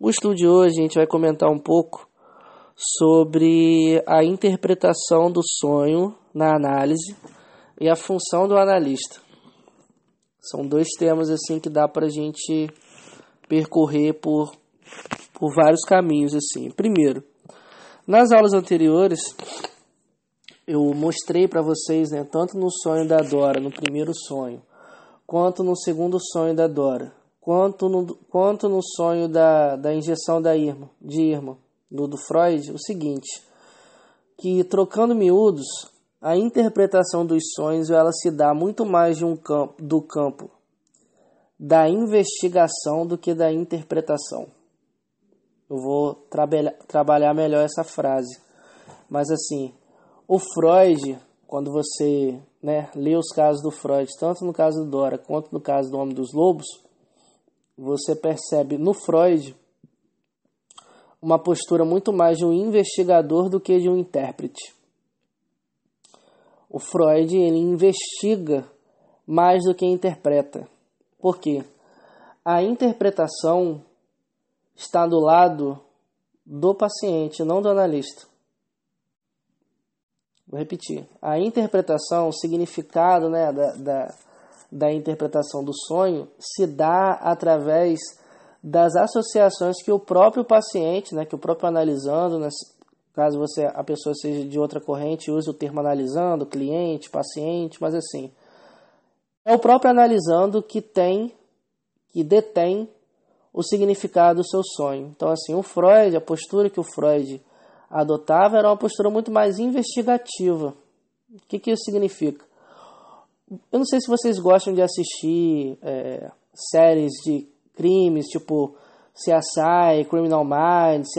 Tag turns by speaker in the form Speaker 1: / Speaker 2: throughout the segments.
Speaker 1: O estudo de hoje a gente vai comentar um pouco sobre a interpretação do sonho na análise e a função do analista. São dois temas assim que dá para a gente percorrer por vários caminhos assim. Primeiro, nas aulas anteriores eu mostrei para vocês, tanto no sonho da Dora, no primeiro sonho, quanto no segundo sonho da Dora, quanto no sonho da injeção de Irma, do Freud, o seguinte, que trocando miúdos, a interpretação dos sonhos ela se dá muito mais do campo da investigação do que da interpretação. Eu vou trabalhar melhor essa frase, mas assim, o Freud, quando você lê os casos do Freud, tanto no caso do Dora quanto no caso do Homem dos Lobos, você percebe no Freud uma postura muito mais de um investigador do que de um intérprete. O Freud ele investiga mais do que interpreta. Por quê? A interpretação está do lado do paciente, não do analista. Vou repetir. A interpretação, o significado da interpretação do sonho se dá através das associações que o próprio paciente, que o próprio analisando, caso a pessoa seja de outra corrente, use o termo analisando, cliente, paciente, mas assim, é o próprio analisando que detém o significado do seu sonho. Então assim, a postura que o Freud adotava era uma postura muito mais investigativa. O que isso significa? Eu não sei se vocês gostam de assistir séries de crimes, tipo CSI, Criminal Minds,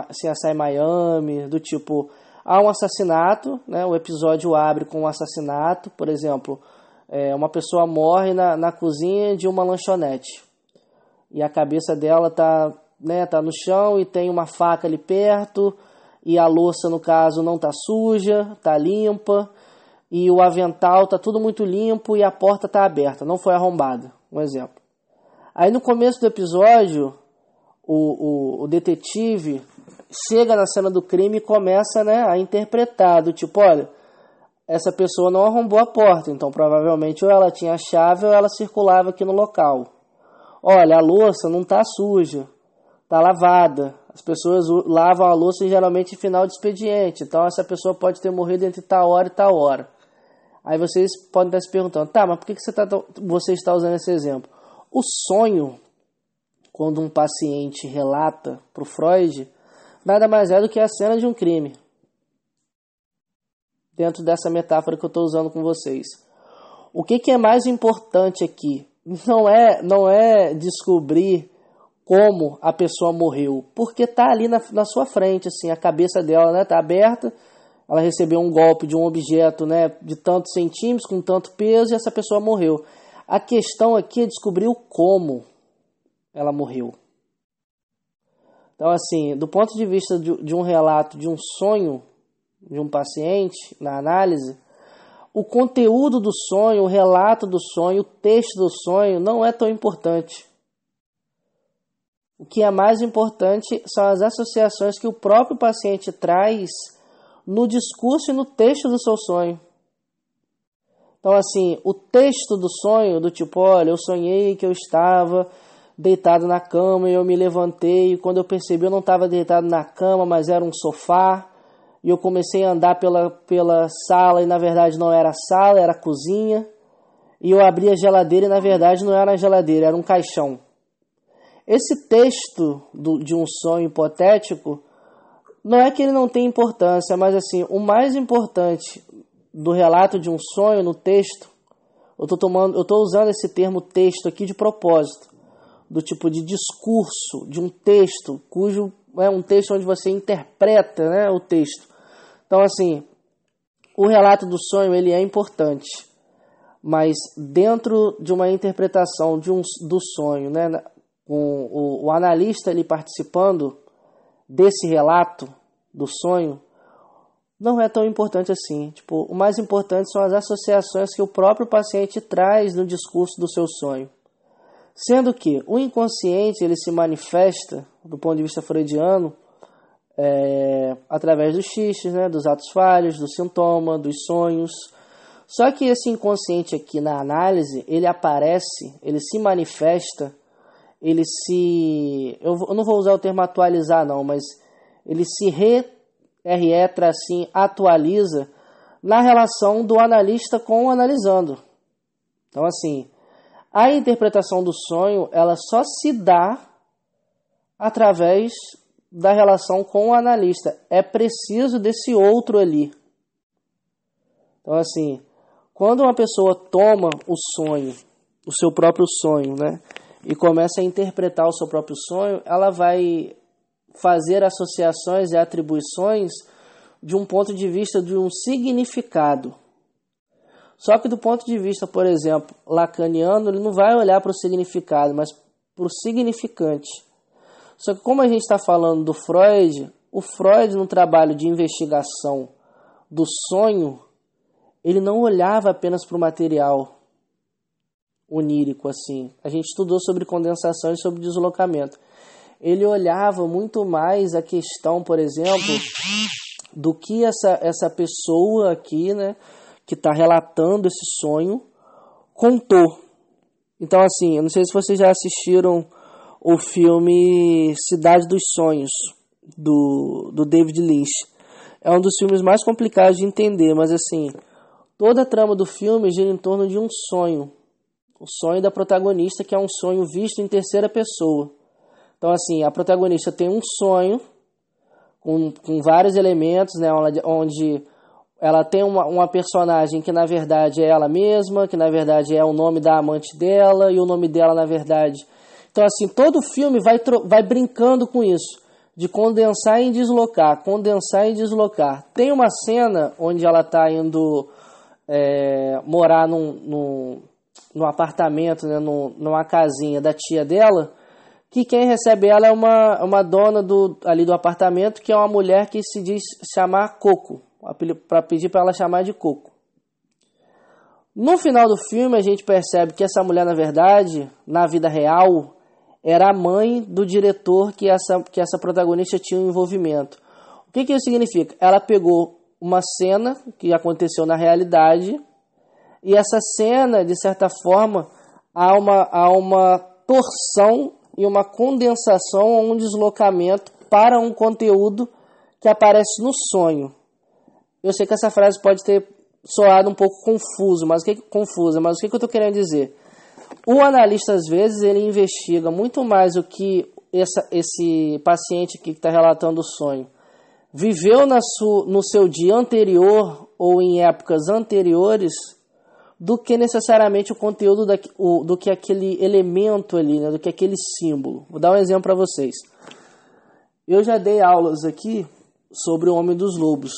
Speaker 1: CSI Miami, do tipo, há um assassinato, o episódio abre com um assassinato, por exemplo, uma pessoa morre na cozinha de uma lanchonete, e a cabeça dela tá no chão e tem uma faca ali perto, e a louça, no caso, não tá suja, tá limpa, e o avental tá tudo muito limpo e a porta tá aberta, não foi arrombada, um exemplo. Aí no começo do episódio, o detetive chega na cena do crime e começa a interpretar, do tipo, olha, essa pessoa não arrombou a porta, então provavelmente ou ela tinha a chave ou ela circulava aqui no local. Olha, a louça não tá suja, tá lavada. As pessoas lavam a louça geralmente em final de expediente, então essa pessoa pode ter morrido entre tal hora e tal hora. Aí vocês podem estar se perguntando, mas por que você está usando esse exemplo? O sonho, quando um paciente relata para o Freud, nada mais é do que a cena de um crime. Dentro dessa metáfora que eu estou usando com vocês. O que é mais importante aqui? Não é descobrir como a pessoa morreu, porque está ali na sua frente, assim, a cabeça dela está aberta, ela recebeu um golpe de um objeto de tantos centímetros, com tanto peso, e essa pessoa morreu. A questão aqui é descobrir o como ela morreu. Então, assim, do ponto de vista de um relato, de um sonho de um paciente, na análise, o conteúdo do sonho, o relato do sonho, o texto do sonho não é tão importante. O que é mais importante são as associações que o próprio paciente traz no discurso e no texto do seu sonho. Então, assim, o texto do sonho, do tipo, olha, eu sonhei que eu estava deitado na cama e eu me levantei, e quando eu percebi eu não estava deitado na cama, mas era um sofá, e eu comecei a andar pela sala, e na verdade não era sala, era cozinha, e eu abri a geladeira e na verdade não era a geladeira, era um caixão. Esse texto de um sonho hipotético, não é que ele não tem importância, mas assim, o mais importante do relato de um sonho no texto, eu estou usando esse termo texto aqui de propósito, do tipo de discurso, de um texto, cujo é um texto onde você interpreta o texto. Então assim, o relato do sonho ele é importante, mas dentro de uma interpretação do sonho, com o analista ele participando desse relato do sonho, não é tão importante assim. Tipo, o mais importante são as associações que o próprio paciente traz no discurso do seu sonho. Sendo que o inconsciente ele se manifesta, do ponto de vista freudiano, através dos xistes, né, dos atos falhos, do sintoma, dos sonhos. Só que esse inconsciente aqui na análise, ele aparece, ele se manifesta, eu não vou usar o termo atualizar não, mas ele se atualiza na relação do analista com o analisando. Então assim, a interpretação do sonho, ela só se dá através da relação com o analista. É preciso desse outro ali. Então assim, quando uma pessoa toma o sonho, o seu próprio sonho, né, e começa a interpretar o seu próprio sonho, ela vai fazer associações e atribuições de um ponto de vista de um significado. Só que do ponto de vista, por exemplo, lacaniano, ele não vai olhar para o significado, mas para o significante. Só que como a gente está falando do Freud, o Freud, no trabalho de investigação do sonho, ele não olhava apenas para o material onírico, assim. A gente estudou sobre condensação e sobre deslocamento. Ele olhava muito mais a questão, por exemplo, do que essa pessoa aqui, né, que está relatando esse sonho, contou. Então, assim, eu não sei se vocês já assistiram o filme Cidade dos Sonhos, do David Lynch. É um dos filmes mais complicados de entender, mas assim, toda a trama do filme gira em torno de um sonho. O sonho da protagonista, que é um sonho visto em terceira pessoa. Então, assim, a protagonista tem um sonho com vários elementos, né, onde ela tem uma personagem que, na verdade, é ela mesma, que, na verdade, é o nome da amante dela, e o nome dela, na verdade... Então, assim, todo o filme vai brincando com isso, de condensar e deslocar, condensar e deslocar. Tem uma cena onde ela está indo morar num apartamento, né, numa casinha da tia dela, que quem recebe ela é uma dona ali do apartamento, que é uma mulher que se diz chamar Coco, para pedir para ela chamar de Coco. No final do filme, a gente percebe que essa mulher, na verdade, na vida real, era a mãe do diretor que essa protagonista tinha um envolvimento. O que isso significa? Ela pegou uma cena que aconteceu na realidade, e essa cena, de certa forma, há uma torção e uma condensação, um deslocamento para um conteúdo que aparece no sonho. Eu sei que essa frase pode ter soado um pouco confusa, mas o que eu estou querendo dizer? O analista, às vezes, ele investiga muito mais o que esse paciente aqui que está relatando o sonho viveu no seu dia anterior ou em épocas anteriores, do que necessariamente o conteúdo do que aquele elemento ali, né, do que aquele símbolo. Vou dar um exemplo para vocês. Eu já dei aulas aqui sobre o Homem dos Lobos.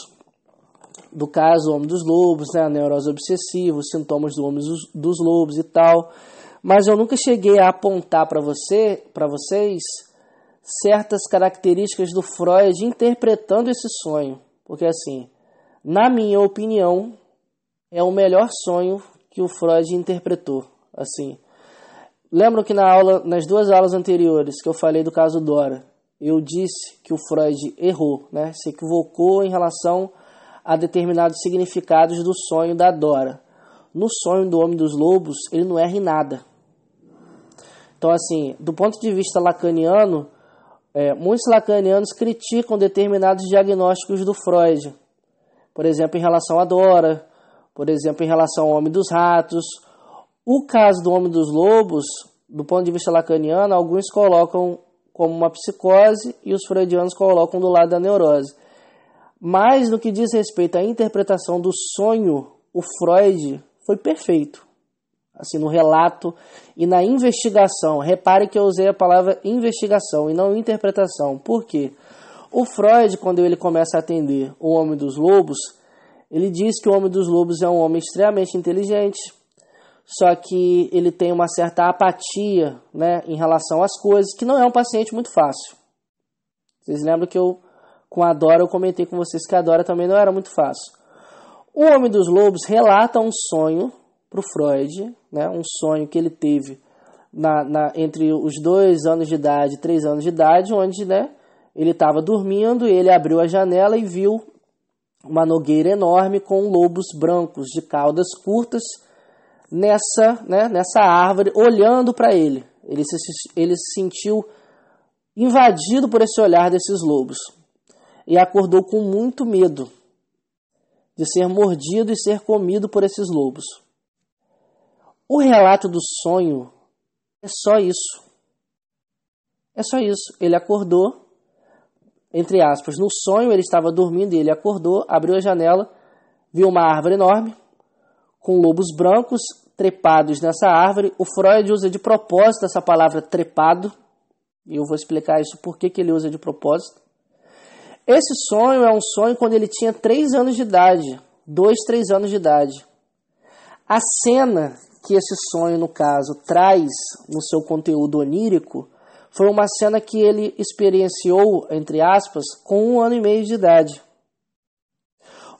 Speaker 1: Do caso Homem dos Lobos, né, a neurose obsessiva, os sintomas do Homem dos Lobos e tal. Mas eu nunca cheguei a apontar para vocês certas características do Freud interpretando esse sonho. Porque, assim, na minha opinião, é o melhor sonho que o Freud interpretou. Assim, lembram que nas duas aulas anteriores que eu falei do caso Dora, eu disse que o Freud errou, né? Se equivocou em relação a determinados significados do sonho da Dora. No sonho do Homem dos Lobos, ele não erra em nada. Então, assim, do ponto de vista lacaniano, muitos lacanianos criticam determinados diagnósticos do Freud. Por exemplo, em relação a Dora, por exemplo, em relação ao Homem dos Ratos. O caso do Homem dos Lobos, do ponto de vista lacaniano, alguns colocam como uma psicose e os freudianos colocam do lado da neurose. Mas, no que diz respeito à interpretação do sonho, o Freud foi perfeito. Assim, no relato e na investigação. Repare que eu usei a palavra investigação e não interpretação. Por quê? O Freud, quando ele começa a atender o Homem dos Lobos, ele diz que o Homem dos Lobos é um homem extremamente inteligente, só que ele tem uma certa apatia, né, em relação às coisas, que não é um paciente muito fácil. Vocês lembram que com a Dora, eu comentei com vocês que a Dora também não era muito fácil. O Homem dos Lobos relata um sonho para o Freud, né, um sonho que ele teve entre os 2 anos de idade e 3 anos de idade, onde, né, ele estava dormindo, e ele abriu a janela e viu uma nogueira enorme com lobos brancos de caudas curtas nessa árvore, olhando para ele. Ele se sentiu invadido por esse olhar desses lobos e acordou com muito medo de ser mordido e ser comido por esses lobos. O relato do sonho é só isso. É só isso. Ele acordou, entre aspas, no sonho ele estava dormindo e ele acordou, abriu a janela, viu uma árvore enorme com lobos brancos trepados nessa árvore. O Freud usa de propósito essa palavra trepado, e eu vou explicar isso por que ele usa de propósito. Esse sonho é um sonho quando ele tinha 3 anos de idade, 2, 3 anos de idade. A cena que esse sonho, no caso, traz no seu conteúdo onírico foi uma cena que ele experienciou, entre aspas, com 1 ano e meio de idade.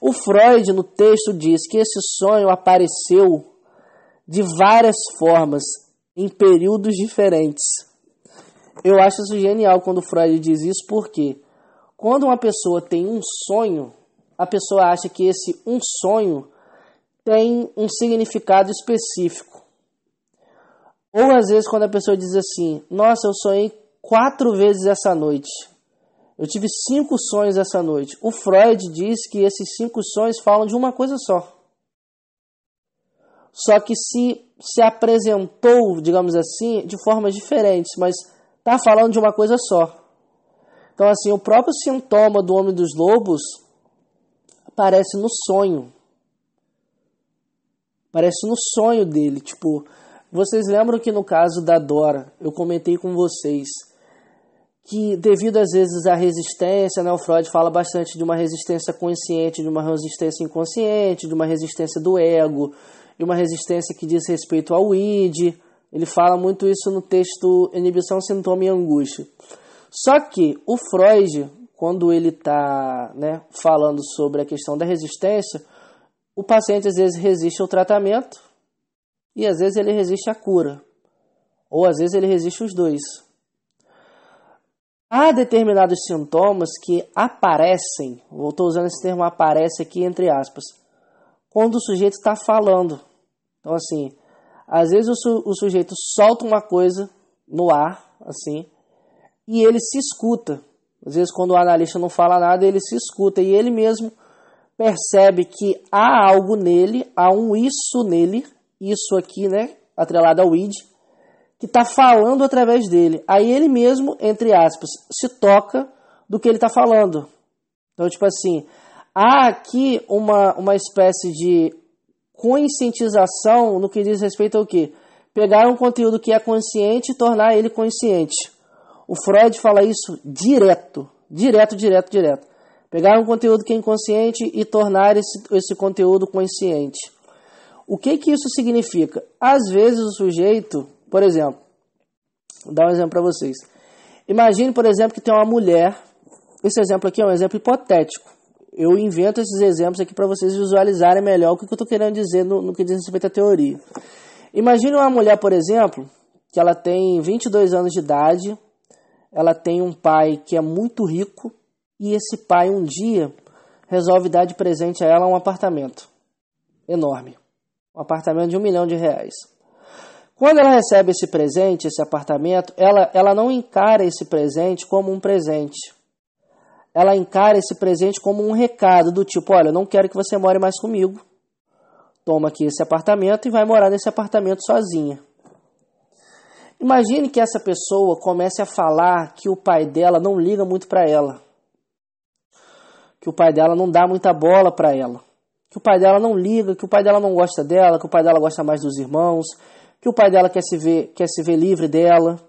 Speaker 1: O Freud, no texto, diz que esse sonho apareceu de várias formas, em períodos diferentes. Eu acho isso genial quando o Freud diz isso, porque quando uma pessoa tem um sonho, a pessoa acha que esse um sonho tem um significado específico. Ou às vezes quando a pessoa diz assim, nossa, eu sonhei 4 vezes essa noite. Eu tive 5 sonhos essa noite. O Freud diz que esses 5 sonhos falam de uma coisa só. Só que se apresentou, digamos assim, de formas diferentes, mas está falando de uma coisa só. Então, assim, o próprio sintoma do Homem dos Lobos aparece no sonho. Aparece no sonho dele. Tipo, vocês lembram que no caso da Dora, eu comentei com vocês que devido às vezes à resistência, né, o Freud fala bastante de uma resistência consciente, de uma resistência inconsciente, de uma resistência do ego, e uma resistência que diz respeito ao id. Ele fala muito isso no texto Inibição, Sintoma e Angústia. Só que o Freud, quando ele está, né, falando sobre a questão da resistência, o paciente às vezes resiste ao tratamento e às vezes ele resiste à cura. Ou às vezes ele resiste os dois. Há determinados sintomas que aparecem, eu estou usando esse termo aparece aqui entre aspas, quando o sujeito está falando. Então assim, às vezes o sujeito solta uma coisa no ar, assim, e ele se escuta. Às vezes quando o analista não fala nada, ele se escuta e ele mesmo percebe que há algo nele, há um isso nele, isso aqui, né, atrelado ao id, que está falando através dele. Aí ele mesmo, entre aspas, se toca do que ele está falando. Então, tipo assim, há aqui uma espécie de conscientização no que diz respeito ao quê? Pegar um conteúdo que é consciente e tornar ele consciente. O Freud fala isso direto. Pegar um conteúdo que é inconsciente e tornar esse conteúdo consciente. O que isso significa? Às vezes o sujeito, por exemplo, vou dar um exemplo para vocês. Imagine, por exemplo, que tem uma mulher. Esse exemplo aqui é um exemplo hipotético. Eu invento esses exemplos aqui para vocês visualizarem melhor o que eu estou querendo dizer no que diz respeito à teoria. Imagine uma mulher, por exemplo, que ela tem 22 anos de idade, ela tem um pai que é muito rico, e esse pai um dia resolve dar de presente a ela um apartamento enorme. Um apartamento de R$1 milhão. Quando ela recebe esse presente, esse apartamento, ela não encara esse presente como um presente. Ela encara esse presente como um recado do tipo, olha, eu não quero que você more mais comigo. Toma aqui esse apartamento e vai morar nesse apartamento sozinha. Imagine que essa pessoa comece a falar que o pai dela não liga muito para ela. Que o pai dela não dá muita bola para ela. Que o pai dela não liga, que o pai dela não gosta dela, que o pai dela gosta mais dos irmãos, que o pai dela quer se ver livre dela.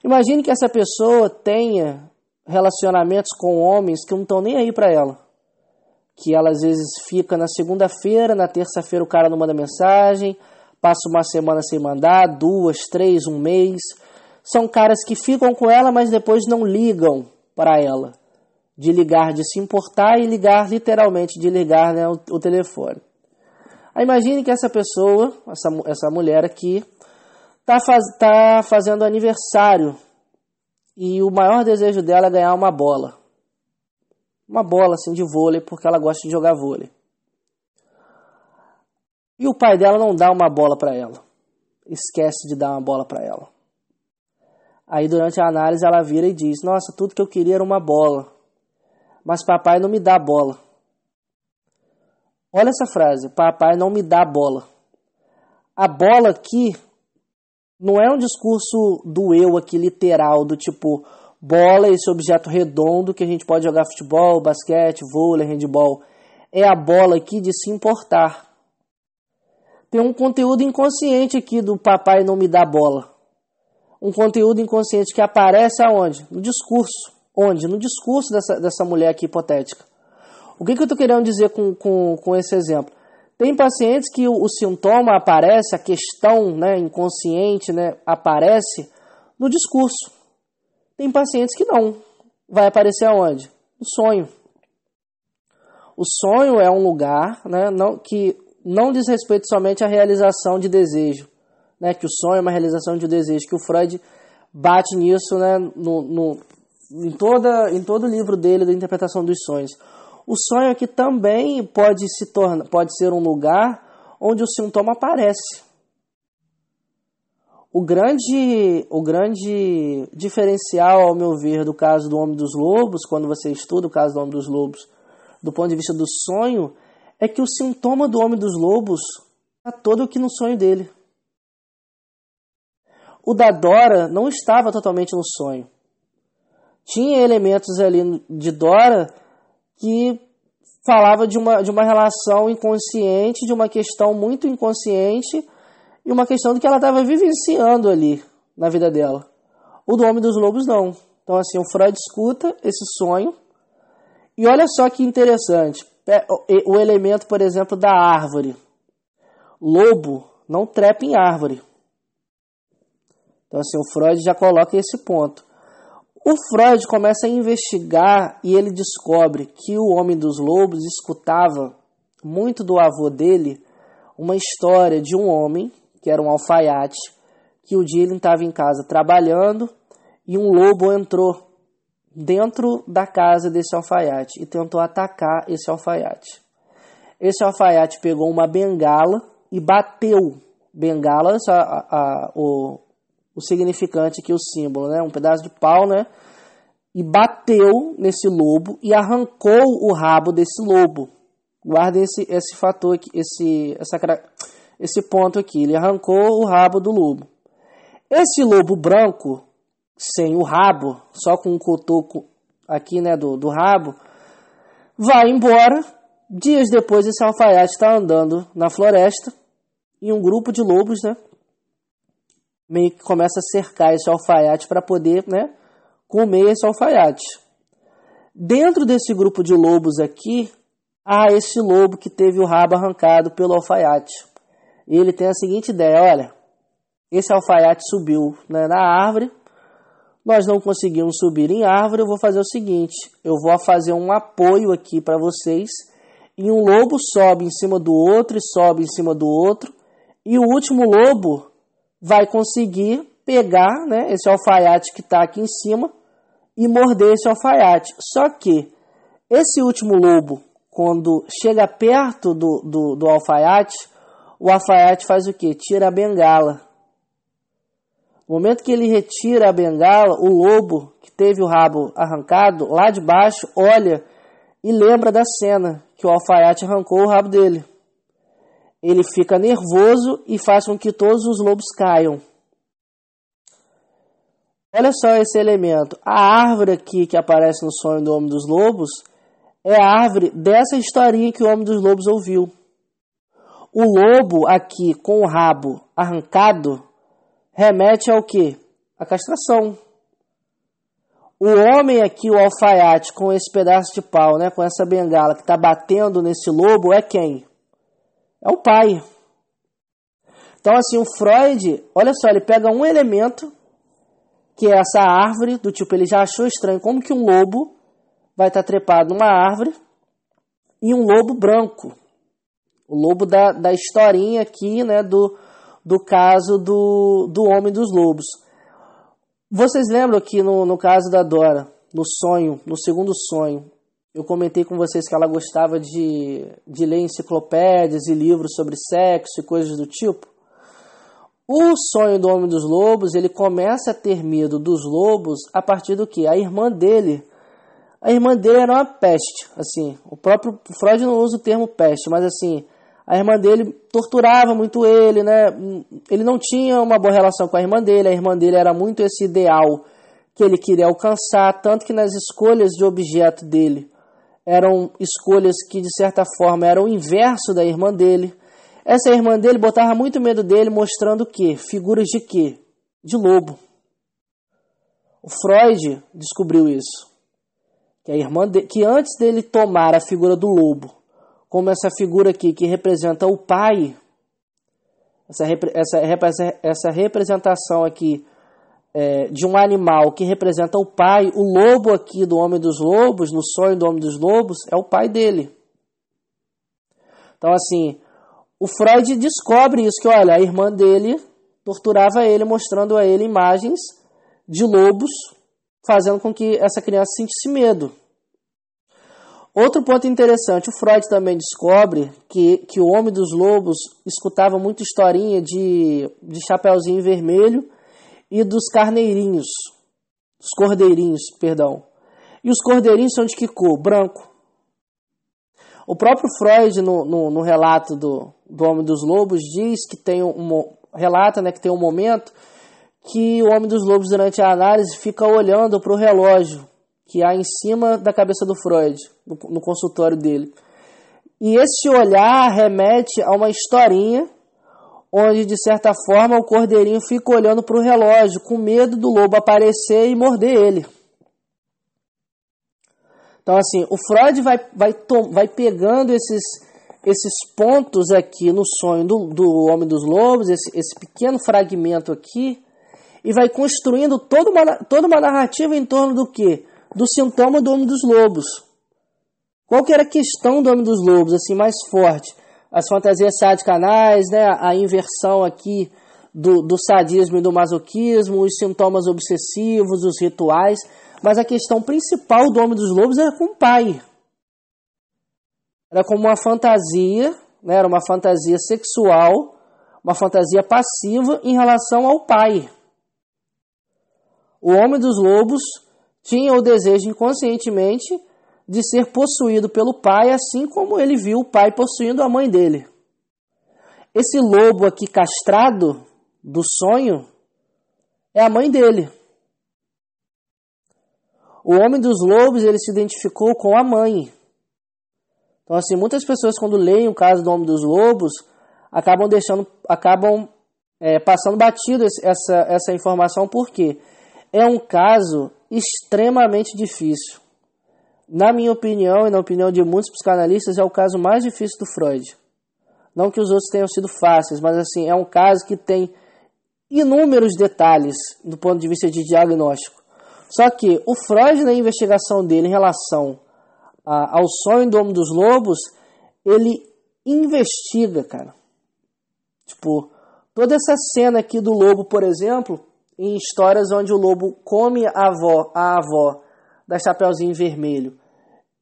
Speaker 1: Imagine que essa pessoa tenha relacionamentos com homens que não estão nem aí para ela. Que ela às vezes fica na segunda-feira, na terça-feira o cara não manda mensagem, passa uma semana sem mandar, 2, 3, um mês. São caras que ficam com ela, mas depois não ligam para ela. De ligar, de se importar e ligar, literalmente, de ligar, né, o telefone. Aí imagine que essa pessoa, essa mulher aqui, tá fazendo aniversário e o maior desejo dela é ganhar uma bola. Uma bola assim de vôlei, porque ela gosta de jogar vôlei. E o pai dela não dá uma bola para ela. Esquece de dar uma bola para ela. Aí durante a análise ela vira e diz: nossa, tudo que eu queria era uma bola, mas papai não me dá bola. Olha essa frase: papai não me dá bola. A bola aqui não é um discurso do eu aqui literal, do tipo bola, esse objeto redondo que a gente pode jogar futebol, basquete, vôlei, handebol. É a bola aqui de se importar. Tem um conteúdo inconsciente aqui do papai não me dá bola. Um conteúdo inconsciente que aparece aonde? No discurso. Onde? No discurso dessa mulher aqui hipotética. O que eu estou querendo dizer com esse exemplo? Tem pacientes que o sintoma aparece, a questão, né, inconsciente, né, aparece no discurso. Tem pacientes que não. Vai aparecer aonde? No sonho. O sonho é um lugar, né, que não diz respeito somente à realização de desejo. Né, que o sonho é uma realização de desejo. Que o Freud bate nisso, né, em todo o livro dele da interpretação dos sonhos. O sonho aqui também pode ser um lugar onde o sintoma aparece. O grande diferencial, ao meu ver, do caso do Homem dos Lobos, quando você estuda o caso do Homem dos Lobos, do ponto de vista do sonho, é que o sintoma do Homem dos Lobos está todo aqui no sonho dele. O da Dora não estava totalmente no sonho. Tinha elementos ali de Dora que falava de uma relação inconsciente, de uma questão muito inconsciente e uma questão do que ela estava vivenciando ali na vida dela. O do Homem dos Lobos não. Então assim, o Freud escuta esse sonho e olha só que interessante. O elemento, por exemplo, da árvore. Lobo não trepa em árvore. Então assim, o Freud já coloca esse ponto. O Freud começa a investigar e ele descobre que o Homem dos Lobos escutava muito do avô dele uma história de um homem, que era um alfaiate, que o dia ele estava em casa trabalhando e um lobo entrou dentro da casa desse alfaiate e tentou atacar esse alfaiate. Esse alfaiate pegou uma bengala e bateu. Bengala, o significante aqui, o símbolo, né? Um pedaço de pau, né? E bateu nesse lobo e arrancou o rabo desse lobo. Guardem esse fator aqui, esse ponto aqui. Ele arrancou o rabo do lobo. Esse lobo branco, sem o rabo, só com um cotoco aqui, né, do rabo, vai embora. Dias depois, esse alfaiate está andando na floresta e um grupo de lobos, né, meio que começa a cercar esse alfaiate para poder, né, comer esse alfaiate. Dentro desse grupo de lobos aqui, há esse lobo que teve o rabo arrancado pelo alfaiate. E ele tem a seguinte ideia: olha, esse alfaiate subiu, né, na árvore, nós não conseguimos subir em árvore, eu vou fazer o seguinte, eu vou fazer um apoio aqui para vocês, e um lobo sobe em cima do outro, e sobe em cima do outro, e o último lobo vai conseguir pegar, né, esse alfaiate que está aqui em cima e morder esse alfaiate. Só que esse último lobo, quando chega perto do alfaiate, o alfaiate faz o quê? Tira a bengala. No momento que ele retira a bengala, o lobo que teve o rabo arrancado, lá de baixo, olha e lembra da cena que o alfaiate arrancou o rabo dele. Ele fica nervoso e faz com que todos os lobos caiam. Olha só esse elemento. A árvore aqui que aparece no sonho do Homem dos Lobos é a árvore dessa historinha que o Homem dos Lobos ouviu. O lobo aqui com o rabo arrancado remete ao quê? A castração. O homem aqui, o alfaiate, com esse pedaço de pau, né, com essa bengala que está batendo nesse lobo, é quem? É o pai. Então, assim, o Freud, olha só, ele pega um elemento, que é essa árvore, do tipo, ele já achou estranho como que um lobo vai estar trepado numa árvore, e um lobo branco. O lobo da historinha aqui, né, do do caso do Homem dos Lobos. Vocês lembram que no caso da Dora, no sonho, no segundo sonho, eu comentei com vocês que ela gostava de ler enciclopédias e livros sobre sexo e coisas do tipo? O sonho do Homem dos Lobos, ele começa a ter medo dos lobos a partir do que? A irmã dele era uma peste, assim. O próprio Freud não usa o termo peste, mas assim, a irmã dele torturava muito ele, né? Ele não tinha uma boa relação com a irmã dele era muito esse ideal que ele queria alcançar, tanto que nas escolhas de objeto dele eram escolhas que de certa forma eram o inverso da irmã dele. Essa irmã dele botava muito medo dele, mostrando o quê? Figuras de quê? De lobo. O Freud descobriu isso. Que antes dele tomar a figura do lobo, como essa figura aqui que representa o pai, essa representação aqui de um animal que representa o pai, o lobo aqui do Homem dos Lobos, no sonho do Homem dos Lobos, é o pai dele. Então assim, o Freud descobre isso, que olha, a irmã dele torturava ele, mostrando a ele imagens de lobos, fazendo com que essa criança sentisse medo. Outro ponto interessante, o Freud também descobre que o Homem dos Lobos escutava muita historinha de Chapeuzinho Vermelho e dos carneirinhos, dos cordeirinhos, perdão. E os cordeirinhos são de que cor? Branco. O próprio Freud, no relato do Homem dos Lobos, diz que relata, né, que tem um momento que o Homem dos Lobos, durante a análise, fica olhando para o relógio que há em cima da cabeça do Freud, no consultório dele. E esse olhar remete a uma historinha onde, de certa forma, o cordeirinho fica olhando para o relógio, com medo do lobo aparecer e morder ele. Então, assim, o Freud vai pegando esses pontos aqui no sonho do Homem dos Lobos, esse pequeno fragmento aqui, e vai construindo toda uma narrativa em torno do quê? Do sintoma do Homem dos Lobos. Qual que era a questão do Homem dos Lobos, assim, mais forte? As fantasias sadicanais, né? A inversão aqui do sadismo e do masoquismo, os sintomas obsessivos, os rituais. Mas a questão principal do Homem dos Lobos era com o pai. Era como uma fantasia, né? Era uma fantasia sexual, uma fantasia passiva em relação ao pai. O Homem dos Lobos tinha o desejo inconscientemente de ser possuído pelo pai, assim como ele viu o pai possuindo a mãe dele. Esse lobo aqui castrado do sonho é a mãe dele. O Homem dos Lobos, ele se identificou com a mãe. Então, assim, muitas pessoas, quando leem o caso do Homem dos Lobos, acabam passando batido essa informação. Por quê? É um caso extremamente difícil. Na minha opinião, e na opinião de muitos psicanalistas, é o caso mais difícil do Freud. Não que os outros tenham sido fáceis, mas assim, é um caso que tem inúmeros detalhes do ponto de vista de diagnóstico. Só que o Freud, na investigação dele em relação ao sonho do Homem dos Lobos, ele investiga, cara. Tipo, toda essa cena aqui do lobo, por exemplo, em histórias onde o lobo come a avó da Chapeuzinho Vermelho,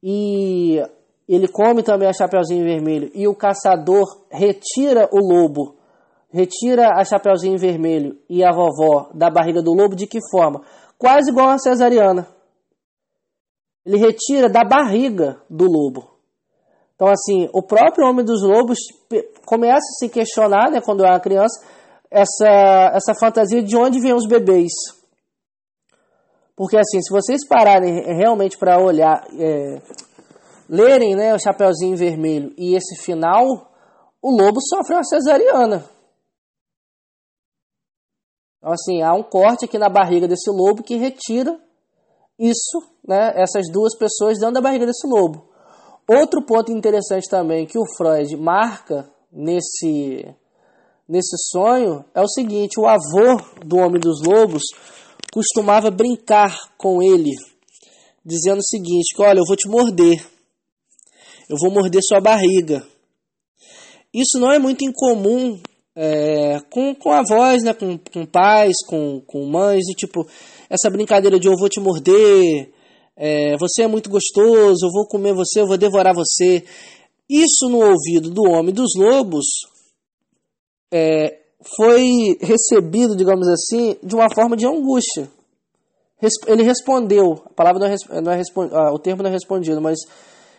Speaker 1: e ele come também a Chapeuzinho Vermelho, e o caçador retira o lobo, retira a Chapeuzinho Vermelho e a vovó da barriga do lobo, de que forma? Quase igual a cesariana. Ele retira da barriga do lobo. Então, assim, o próprio Homem dos Lobos começa a se questionar, né, quando era criança, essa fantasia de onde vêm os bebês. Porque, assim, se vocês pararem realmente para olhar, lerem, né, o Chapeuzinho Vermelho e esse final, o lobo sofre uma cesariana. Então, assim, há um corte aqui na barriga desse lobo que retira isso, né, essas duas pessoas dentro da barriga desse lobo. Outro ponto interessante também que o Freud marca nesse sonho é o seguinte: o avô do Homem dos Lobos costumava brincar com ele, dizendo o seguinte, que olha, eu vou te morder, eu vou morder sua barriga. Isso não é muito incomum com avós, né, com pais, com mães, e tipo, essa brincadeira de eu vou te morder, você é muito gostoso, eu vou comer você, eu vou devorar você. Isso no ouvido do homem dos lobos foi recebido, digamos assim, de uma forma de angústia. Ele respondeu, a palavra o termo não é respondido, mas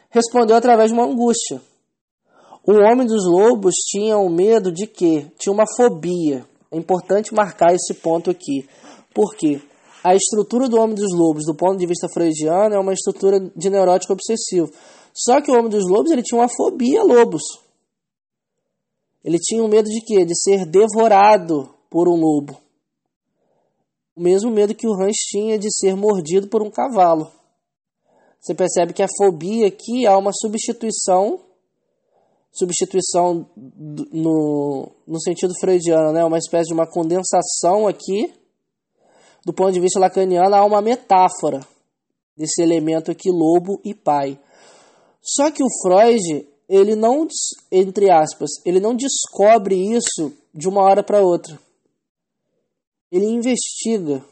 Speaker 1: respondeu através de uma angústia. O homem dos lobos tinha um medo de quê? Tinha uma fobia. É importante marcar esse ponto aqui. Por quê? A estrutura do homem dos lobos, do ponto de vista freudiano, é uma estrutura de neurótico obsessivo. Só que o homem dos lobos, ele tinha uma fobia a lobos. Ele tinha um medo de quê? De ser devorado por um lobo. O mesmo medo que o Hans tinha de ser mordido por um cavalo. Você percebe que a fobia aqui há uma substituição no sentido freudiano, né? Uma espécie de uma condensação aqui. Do ponto de vista lacaniano, há uma metáfora desse elemento aqui, lobo e pai. Só que o Freud, ele não, entre aspas, ele não descobre isso de uma hora para outra. Ele investiga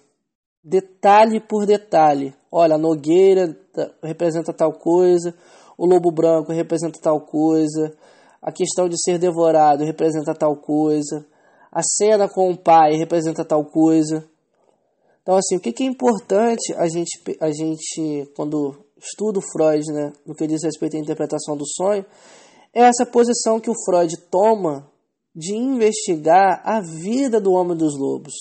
Speaker 1: detalhe por detalhe. Olha, a nogueira representa tal coisa, o lobo branco representa tal coisa, a questão de ser devorado representa tal coisa, a cena com o pai representa tal coisa. Então, assim, o que é importante a gente quando estuda o Freud, né, no que diz respeito à interpretação do sonho, é essa posição que o Freud toma de investigar a vida do homem dos lobos.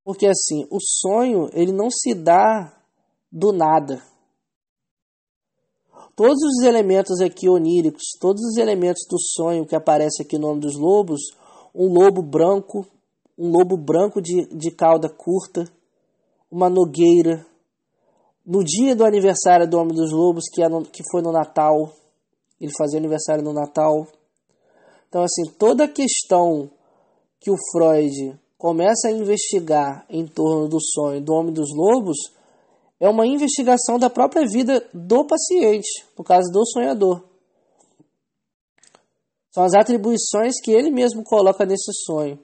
Speaker 1: Porque, assim, o sonho, ele não se dá do nada. Todos os elementos aqui oníricos, todos os elementos do sonho que aparece aqui no Homem dos Lobos, um lobo branco de cauda curta, uma nogueira, no dia do aniversário do Homem dos Lobos, que foi no Natal, ele fazia aniversário no Natal. Então, assim, toda a questão que o Freud começa a investigar em torno do sonho do Homem dos Lobos é uma investigação da própria vida do paciente, no caso do sonhador. São as atribuições que ele mesmo coloca nesse sonho.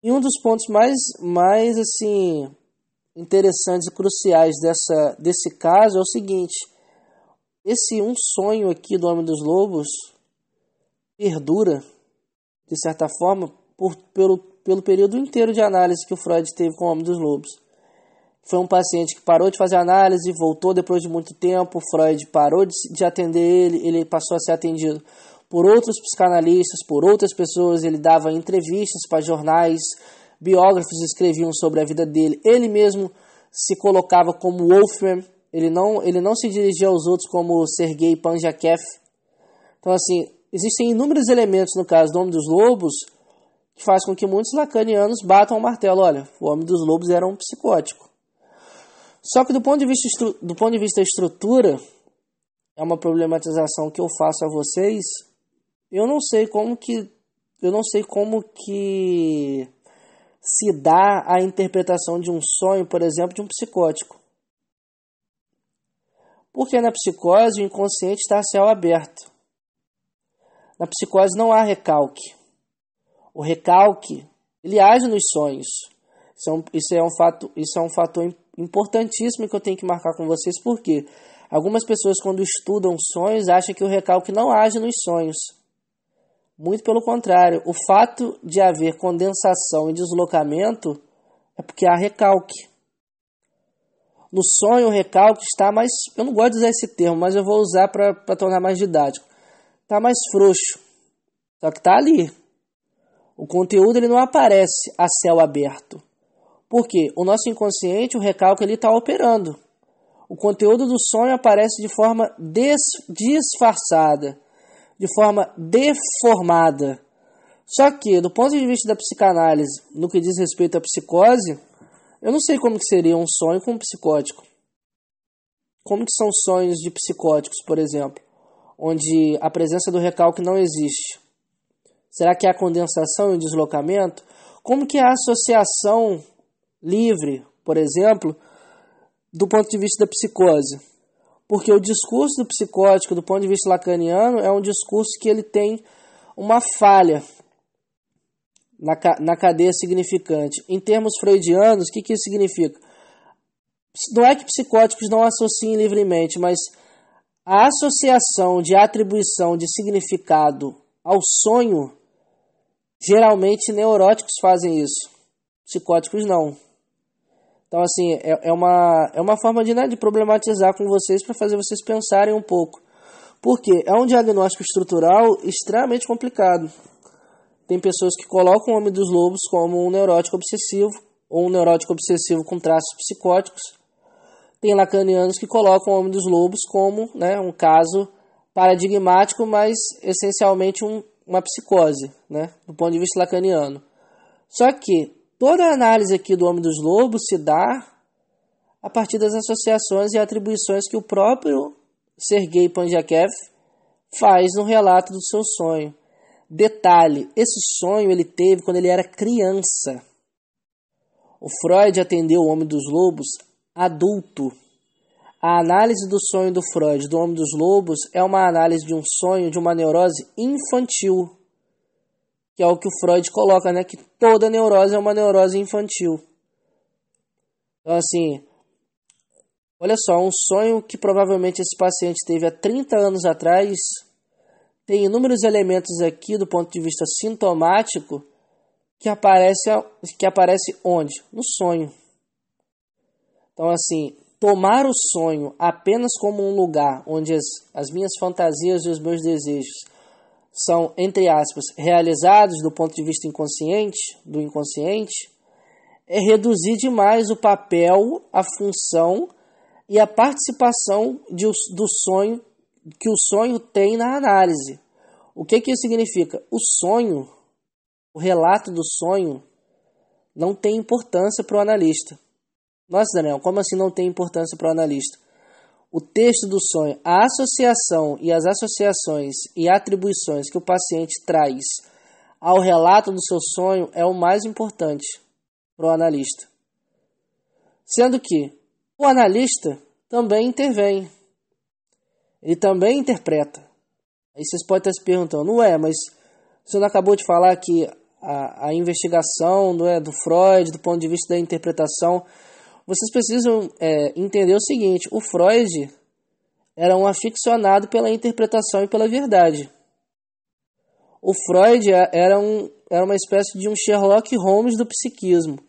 Speaker 1: E um dos pontos mais assim, interessantes e cruciais desse caso é o seguinte: esse um sonho aqui do Homem dos Lobos perdura, de certa forma, pelo período inteiro de análise que o Freud teve com o Homem dos Lobos. Foi um paciente que parou de fazer análise, voltou depois de muito tempo, o Freud parou de atender ele passou a ser atendido por outros psicanalistas, por outras pessoas, ele dava entrevistas para jornais, biógrafos escreviam sobre a vida dele, ele mesmo se colocava como Wolfram, ele não se dirigia aos outros como Sergei Panjakev. Então, assim, existem inúmeros elementos no caso do Homem dos Lobos que faz com que muitos lacanianos batam o martelo. Olha, o Homem dos Lobos era um psicótico. Só que do ponto de vista da estrutura, é uma problematização que eu faço a vocês. Eu não sei como que se dá a interpretação de um sonho, por exemplo, de um psicótico. Porque na psicose o inconsciente está a céu aberto. Na psicose não há recalque. O recalque, ele age nos sonhos. Isso é um fator importantíssimo que eu tenho que marcar com vocês, porque algumas pessoas, quando estudam sonhos, acham que o recalque não age nos sonhos. Muito pelo contrário, o fato de haver condensação e deslocamento é porque há recalque. No sonho, o recalque está mais... Eu não gosto de usar esse termo, mas eu vou usar para tornar mais didático. Está mais frouxo. Só que está ali. O conteúdo ele não aparece a céu aberto. Por quê? O nosso inconsciente, o recalque, ele está operando. O conteúdo do sonho aparece de forma disfarçada, de forma deformada. Só que, do ponto de vista da psicanálise, no que diz respeito à psicose, eu não sei como que seria um sonho com um psicótico. Como que são sonhos de psicóticos, por exemplo, onde a presença do recalque não existe? Será que há condensação e deslocamento? Como que há associação livre, por exemplo, do ponto de vista da psicose? Porque o discurso do psicótico, do ponto de vista lacaniano, é um discurso que ele tem uma falha na cadeia significante. Em termos freudianos, o que isso significa? Não é que psicóticos não associem livremente, mas a associação de atribuição de significado ao sonho, geralmente neuróticos fazem isso, psicóticos não. Então, assim, é uma forma de problematizar com vocês para fazer vocês pensarem um pouco. Porque é um diagnóstico estrutural extremamente complicado. Tem pessoas que colocam o Homem dos Lobos como um neurótico obsessivo, ou um neurótico obsessivo com traços psicóticos. Tem lacanianos que colocam o Homem dos Lobos como, né, um caso paradigmático, mas essencialmente uma psicose, né, do ponto de vista lacaniano. Só que toda a análise aqui do Homem dos Lobos se dá a partir das associações e atribuições que o próprio Sergei Pandjakev faz no relato do seu sonho. Detalhe, esse sonho ele teve quando ele era criança. O Freud atendeu o Homem dos Lobos adulto. A análise do sonho do Freud, do Homem dos Lobos, é uma análise de um sonho, de uma neurose infantil. Que é o que o Freud coloca, né? Que toda neurose é uma neurose infantil. Então, assim, olha só, um sonho que provavelmente esse paciente teve há 30 anos atrás, tem inúmeros elementos aqui do ponto de vista sintomático que aparece onde? No sonho. Então, assim, tomar o sonho apenas como um lugar onde as minhas fantasias e os meus desejos são, entre aspas, realizados do ponto de vista inconsciente, do inconsciente, é reduzir demais o papel, a função e a participação do sonho que o sonho tem na análise. O que isso significa? O sonho, o relato do sonho, não tem importância para o analista. Nossa, Daniel, como assim não tem importância para o analista? O texto do sonho, a associação e as associações e atribuições que o paciente traz ao relato do seu sonho é o mais importante para o analista. Sendo que o analista também intervém. Ele também interpreta. Aí vocês podem estar se perguntando, mas você não acabou de falar que a investigação do Freud, do ponto de vista da interpretação, vocês precisam entender o seguinte, o Freud era um aficionado pela interpretação e pela verdade. O Freud era uma espécie de um Sherlock Holmes do psiquismo.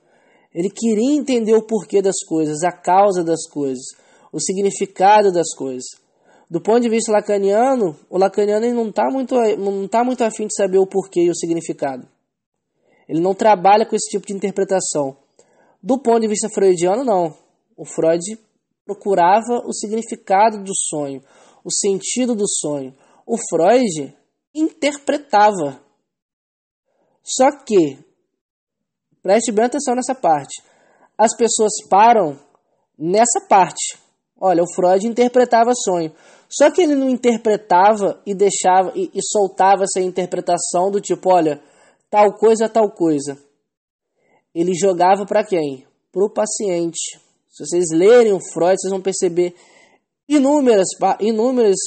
Speaker 1: Ele queria entender o porquê das coisas, a causa das coisas, o significado das coisas. Do ponto de vista lacaniano, o lacaniano ele não está muito afim de saber o porquê e o significado. Ele não trabalha com esse tipo de interpretação. Do ponto de vista freudiano, não. O Freud procurava o significado do sonho, o sentido do sonho. O Freud interpretava. Só que, preste bem atenção nessa parte, as pessoas param nessa parte. Olha, o Freud interpretava sonho. Só que ele não interpretava e deixava e soltava essa interpretação do tipo, olha, tal coisa, tal coisa. Ele jogava para quem? Para o paciente. Se vocês lerem o Freud, vocês vão perceber inúmeras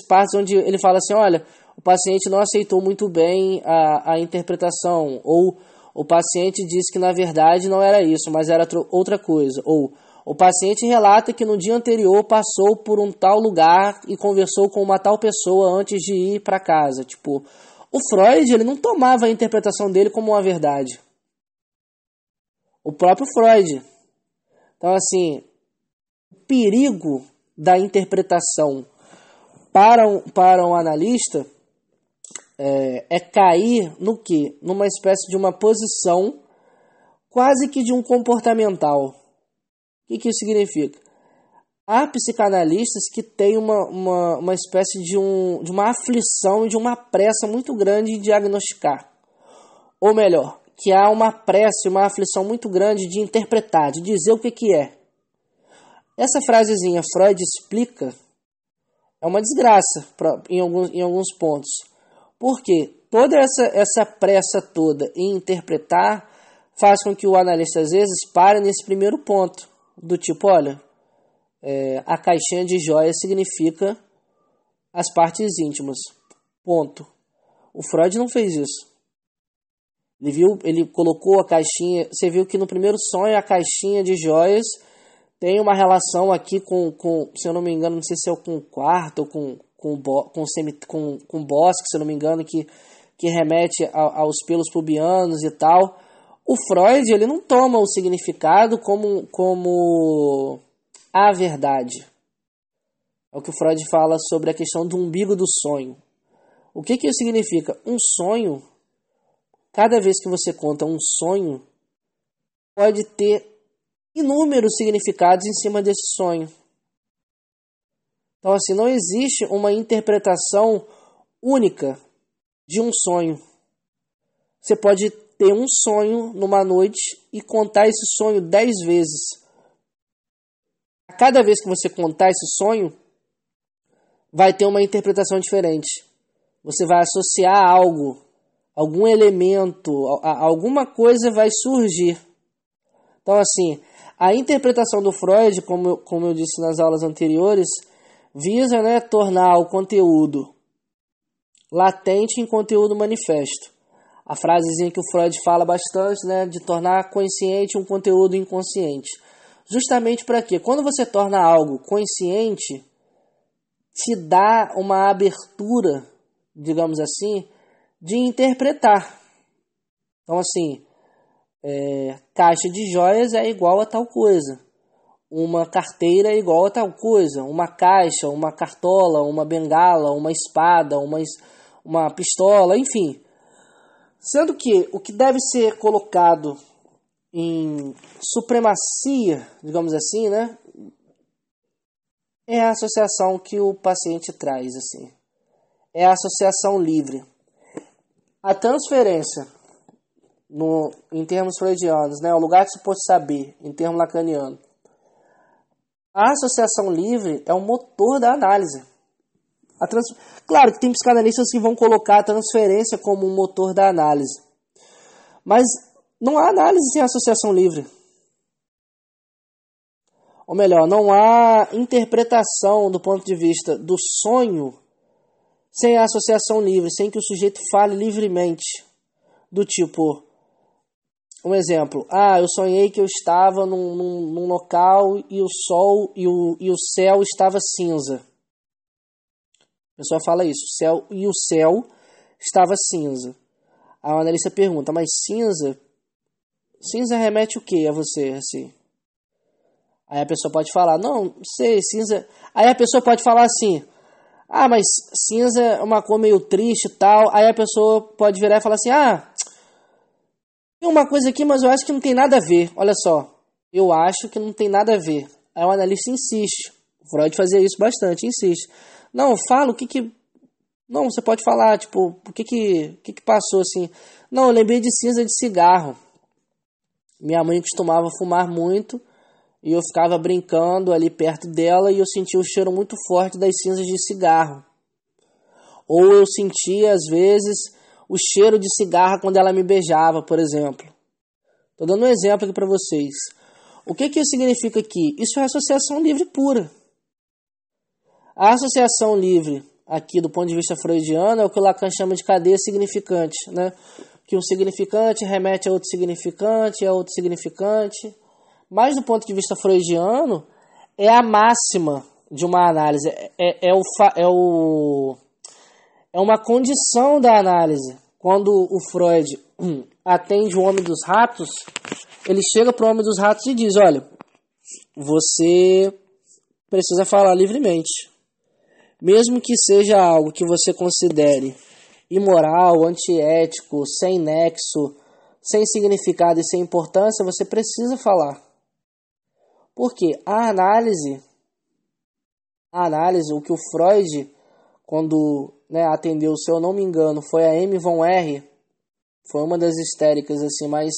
Speaker 1: partes onde ele fala assim, olha, o paciente não aceitou muito bem a interpretação, ou o paciente disse que na verdade não era isso, mas era outra coisa, ou o paciente relata que no dia anterior passou por um tal lugar e conversou com uma tal pessoa antes de ir para casa. Tipo, o Freud ele não tomava a interpretação dele como uma verdade. O próprio Freud. Então, assim, o perigo da interpretação para um analista é cair no quê? Numa espécie de uma posição quase que de um comportamental. O que isso significa? Há psicanalistas que têm uma espécie de uma aflição e de uma pressa muito grande em diagnosticar. Ou melhor, que há uma pressa e uma aflição muito grande de interpretar, de dizer o que é. Essa frasezinha, Freud explica, é uma desgraça em alguns pontos. Porque toda essa pressa toda em interpretar faz com que o analista, às vezes, pare nesse primeiro ponto. Do tipo, olha, a caixinha de joias significa as partes íntimas. Ponto. O Freud não fez isso. Ele colocou a caixinha. Você viu que no primeiro sonho a caixinha de joias tem uma relação aqui com se eu não me engano, não sei se é com o quarto ou com bosque, se eu não me engano, que remete aos pelos pubianos e tal. O Freud, ele não toma o significado como a verdade. É o que o Freud fala sobre a questão do umbigo do sonho. O que isso significa? Um sonho, cada vez que você conta um sonho, pode ter inúmeros significados em cima desse sonho. Então, assim, não existe uma interpretação única de um sonho. Você pode ter um sonho numa noite e contar esse sonho 10 vezes. A cada vez que você contar esse sonho, vai ter uma interpretação diferente. Você vai associar algo, algum elemento, alguma coisa vai surgir. Então, assim, a interpretação do Freud, como eu disse nas aulas anteriores, visa, né, tornar o conteúdo latente em conteúdo manifesto. A frasezinha que o Freud fala bastante, né, de tornar consciente um conteúdo inconsciente. Justamente para quê? Quando você torna algo consciente, te dá uma abertura, digamos assim, de interpretar. Então, assim, caixa de joias é igual a tal coisa. Uma carteira é igual a tal coisa. Uma caixa, uma cartola, uma bengala, uma espada, uma pistola, enfim. Sendo que o que deve ser colocado em supremacia, digamos assim, né, é a associação que o paciente traz, assim. É a associação livre. A transferência, em termos freudianos, né, o lugar de se pode saber, em termos lacaniano. A associação livre é o motor da análise. Claro que tem psicanalistas que vão colocar a transferência como um motor da análise. Mas não há análise sem associação livre. Ou melhor, não há interpretação do ponto de vista do sonho sem a associação livre, sem que o sujeito fale livremente. Do tipo, um exemplo, eu sonhei que eu estava num local e o sol e o céu estava cinza. A pessoa fala isso, o céu estava cinza. A analista pergunta, mas cinza? Cinza remete o que a você, assim? Aí a pessoa pode falar, não sei, cinza... Aí a pessoa pode falar assim, mas cinza é uma cor meio triste e tal. Aí a pessoa pode virar e falar assim, tem uma coisa aqui, mas eu acho que não tem nada a ver. Olha só, eu acho que não tem nada a ver. Aí o analista insiste. O Freud fazia isso bastante, insiste. Não, fala o que... Não, você pode falar, tipo, o que passou assim? Não, eu lembrei de cinza de cigarro. Minha mãe costumava fumar muito e eu ficava brincando ali perto dela e eu sentia o cheiro muito forte das cinzas de cigarro. Ou eu sentia, às vezes, o cheiro de cigarro quando ela me beijava, por exemplo. Estou dando um exemplo aqui para vocês. O que isso significa aqui? Isso é associação livre pura. A associação livre, aqui do ponto de vista freudiano, é o que o Lacan chama de cadeia significante, né? Que um significante remete a outro significante. Mas do ponto de vista freudiano, é a máxima de uma análise. É uma condição da análise. Quando o Freud atende o homem dos ratos, ele chega para o homem dos ratos e diz, olha, você precisa falar livremente. Mesmo que seja algo que você considere imoral, antiético, sem nexo, sem significado e sem importância, você precisa falar. Porque a análise, o que o Freud, quando atendeu, se eu não me engano, foi a Amy von R., foi uma das histéricas assim, mais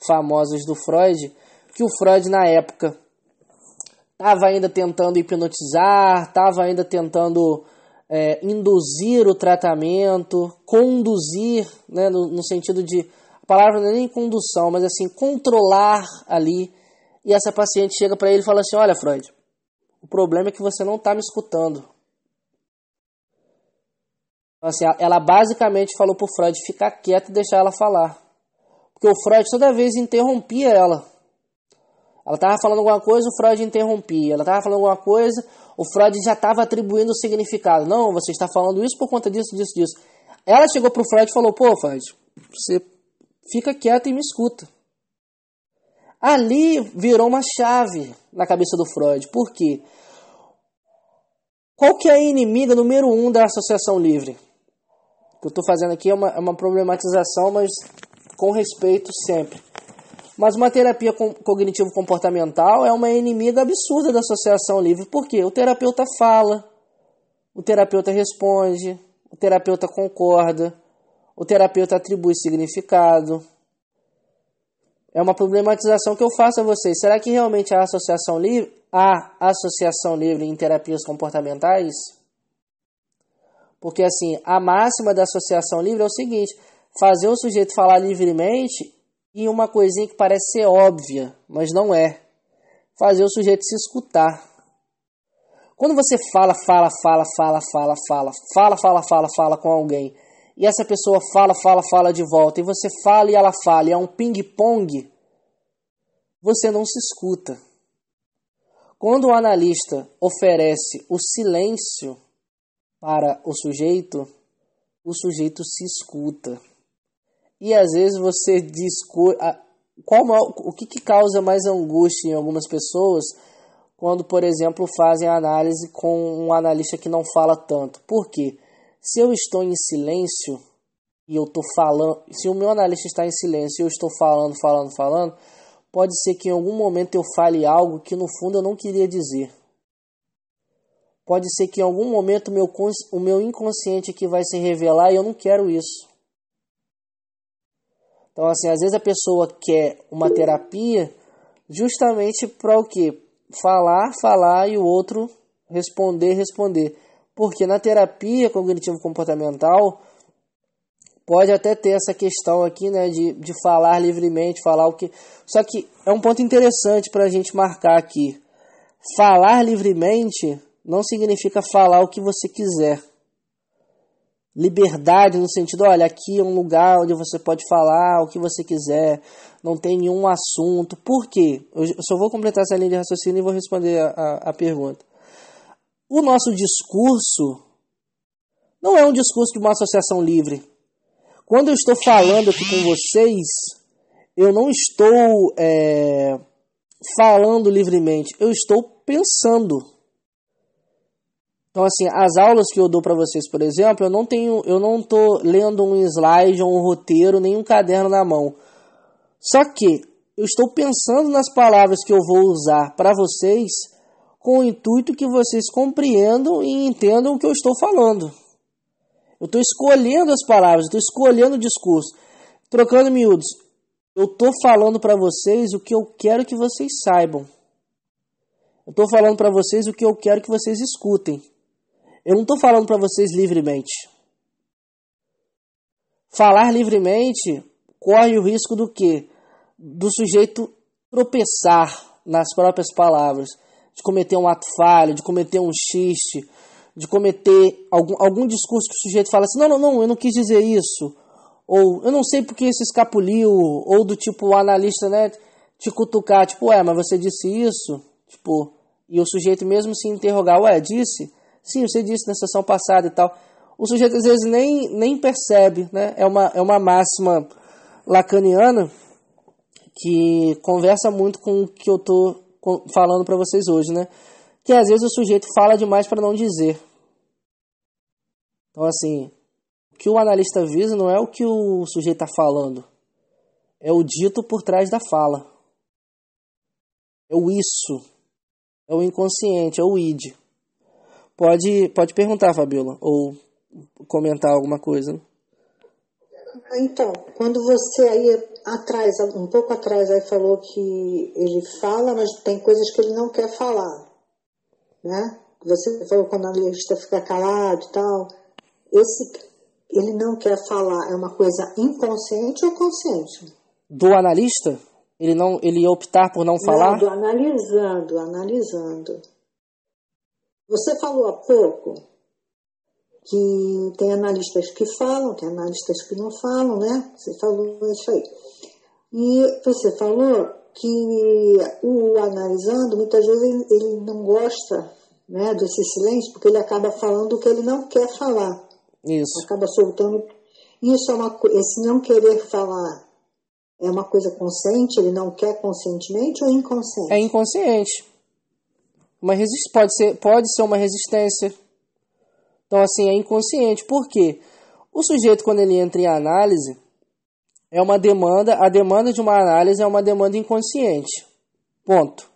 Speaker 1: famosas do Freud, que o Freud na época estava ainda tentando hipnotizar, estava ainda tentando induzir o tratamento, conduzir, né, no sentido de, a palavra não é nem condução, mas assim, controlar ali. E essa paciente chega para ele e fala assim, olha Freud, o problema é que você não está me escutando. Assim, ela basicamente falou pro Freud ficar quieto e deixar ela falar. Porque o Freud toda vez interrompia ela. Ela estava falando alguma coisa, o Freud interrompia. Ela estava falando alguma coisa, o Freud já estava atribuindo o significado. Não, você está falando isso por conta disso, disso, disso. Ela chegou pro Freud e falou, pô, Freud, você fica quieto e me escuta. Ali virou uma chave na cabeça do Freud. Por quê? Qual que é a inimiga número 1 da associação livre? O que eu estou fazendo aqui é uma problematização, mas com respeito sempre. Mas uma terapia cognitivo-comportamental é uma inimiga absurda da associação livre. Por quê? O terapeuta fala, o terapeuta responde, o terapeuta concorda, o terapeuta atribui significado. É uma problematização que eu faço a vocês. Será que realmente há associação livre em terapias comportamentais? Porque assim, a máxima da associação livre é o seguinte: fazer o sujeito falar livremente e uma coisinha que parece ser óbvia, mas não é. Fazer o sujeito se escutar. Quando você fala com alguém, e essa pessoa fala de volta, e você fala e ela fala, e é um ping-pong, você não se escuta. Quando o analista oferece o silêncio para o sujeito se escuta. E às vezes você discute. O que causa mais angústia em algumas pessoas quando, por exemplo, fazem análise com um analista que não fala tanto? Por quê? Se eu estou em silêncio e eu estou falando, se o meu analista está em silêncio e eu estou falando, pode ser que em algum momento eu fale algo que no fundo eu não queria dizer. Pode ser que em algum momento o meu inconsciente aqui vai se revelar e eu não quero isso. Então, assim, às vezes a pessoa quer uma terapia justamente para o quê? Falar e o outro responder. Porque na terapia cognitivo-comportamental pode até ter essa questão aqui, né, de falar livremente, falar o que... Só que é um ponto interessante para a gente marcar aqui. Falar livremente não significa falar o que você quiser. Liberdade no sentido, olha, aqui é um lugar onde você pode falar o que você quiser, não tem nenhum assunto. Por quê? Eu só vou completar essa linha de raciocínio e vou responder a pergunta. O nosso discurso não é um discurso de uma associação livre. Quando eu estou falando aqui com vocês, eu não estou falando livremente, eu estou pensando. Então, assim, as aulas que eu dou para vocês, por exemplo, eu não estou lendo um slide ou um roteiro, nem um caderno na mão. Só que eu estou pensando nas palavras que eu vou usar para vocês com o intuito que vocês compreendam e entendam o que eu estou falando. Eu estou escolhendo as palavras, estou escolhendo o discurso. Trocando miúdos, eu estou falando para vocês o que eu quero que vocês saibam. Eu estou falando para vocês o que eu quero que vocês escutem. Eu não estou falando para vocês livremente. Falar livremente corre o risco do quê? Do sujeito tropeçar nas próprias palavras, de cometer um ato falho, de cometer um xiste, de cometer algum discurso que o sujeito fala assim, não, eu não quis dizer isso, ou eu não sei porque isso escapuliu, ou do tipo o analista, né, te cutucar, tipo, mas você disse isso? Tipo, e o sujeito mesmo se interrogar, disse? Sim, você disse na sessão passada e tal. O sujeito às vezes nem percebe, né? É uma máxima lacaniana que conversa muito com o que eu estou falando para vocês hoje, né? Que às vezes o sujeito fala demais para não dizer. Então, assim, o que o analista visa não é o que o sujeito está falando. É o dito por trás da fala. É o isso. É o inconsciente, é o id. Pode perguntar, Fabiola, ou comentar alguma coisa.
Speaker 2: Então, quando você aí um pouco atrás, aí falou que ele fala, mas tem coisas que ele não quer falar, né? Você falou que o analista fica calado e tal. Ele não quer falar, é uma coisa inconsciente ou consciente?
Speaker 1: Do analista? Ele ia optar por não falar?
Speaker 2: Não, do analisando. Você falou há pouco que tem analistas que falam, tem analistas que não falam, né? Você falou isso aí. E você falou que o analisando, muitas vezes ele não gosta, né, desse silêncio, porque ele acaba falando o que ele não quer falar.
Speaker 1: Isso.
Speaker 2: Acaba soltando. Isso esse não querer falar é uma coisa consciente, ele não quer conscientemente ou inconsciente?
Speaker 1: É inconsciente. Pode ser uma resistência. Então, assim, é inconsciente. Por quê? O sujeito, quando ele entra em análise, é uma demanda, a demanda de uma análise é uma demanda inconsciente. Ponto.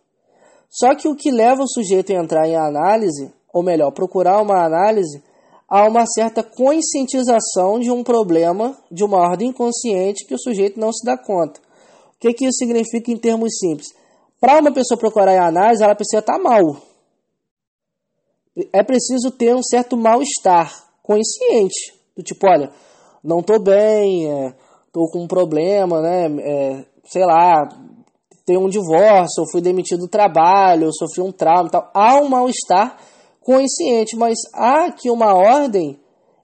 Speaker 1: Só que o que leva o sujeito a entrar em análise, ou melhor, procurar uma análise, há uma certa conscientização de um problema de uma ordem inconsciente que o sujeito não se dá conta. O que isso significa em termos simples? Para uma pessoa procurar a análise, ela precisa estar mal. É preciso ter um certo mal-estar consciente. Do tipo, olha, não estou bem, estou com um problema, né? Sei lá, tenho um divórcio, eu fui demitido do trabalho, eu sofri um trauma e tal. Há um mal-estar consciente, mas há aqui uma ordem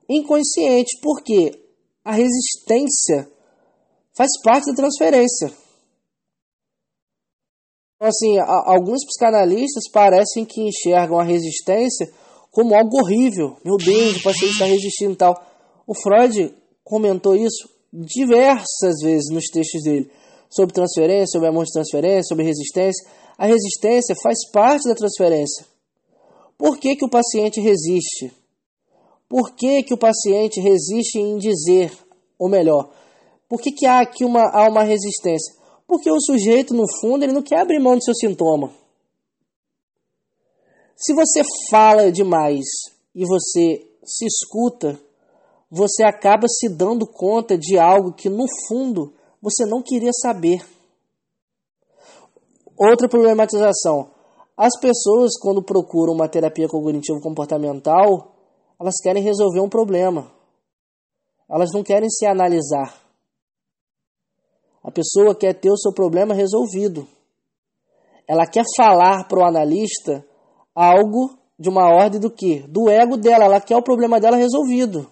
Speaker 1: inconsciente, porque a resistência faz parte da transferência. Então, assim, alguns psicanalistas parecem que enxergam a resistência como algo horrível. Meu Deus, o paciente está resistindo e tal. O Freud comentou isso diversas vezes nos textos dele, sobre transferência, sobre amor de transferência, sobre resistência. A resistência faz parte da transferência. Por que o paciente resiste? Por que o paciente resiste em dizer, ou melhor, por que há aqui uma resistência? Porque o sujeito, no fundo, ele não quer abrir mão do seu sintoma. Se você fala demais e você se escuta, você acaba se dando conta de algo que, no fundo, você não queria saber. Outra problematização. As pessoas, quando procuram uma terapia cognitivo-comportamental, elas querem resolver um problema. Elas não querem se analisar. A pessoa quer ter o seu problema resolvido. Ela quer falar para o analista algo de uma ordem do quê? Do ego dela. Ela quer o problema dela resolvido.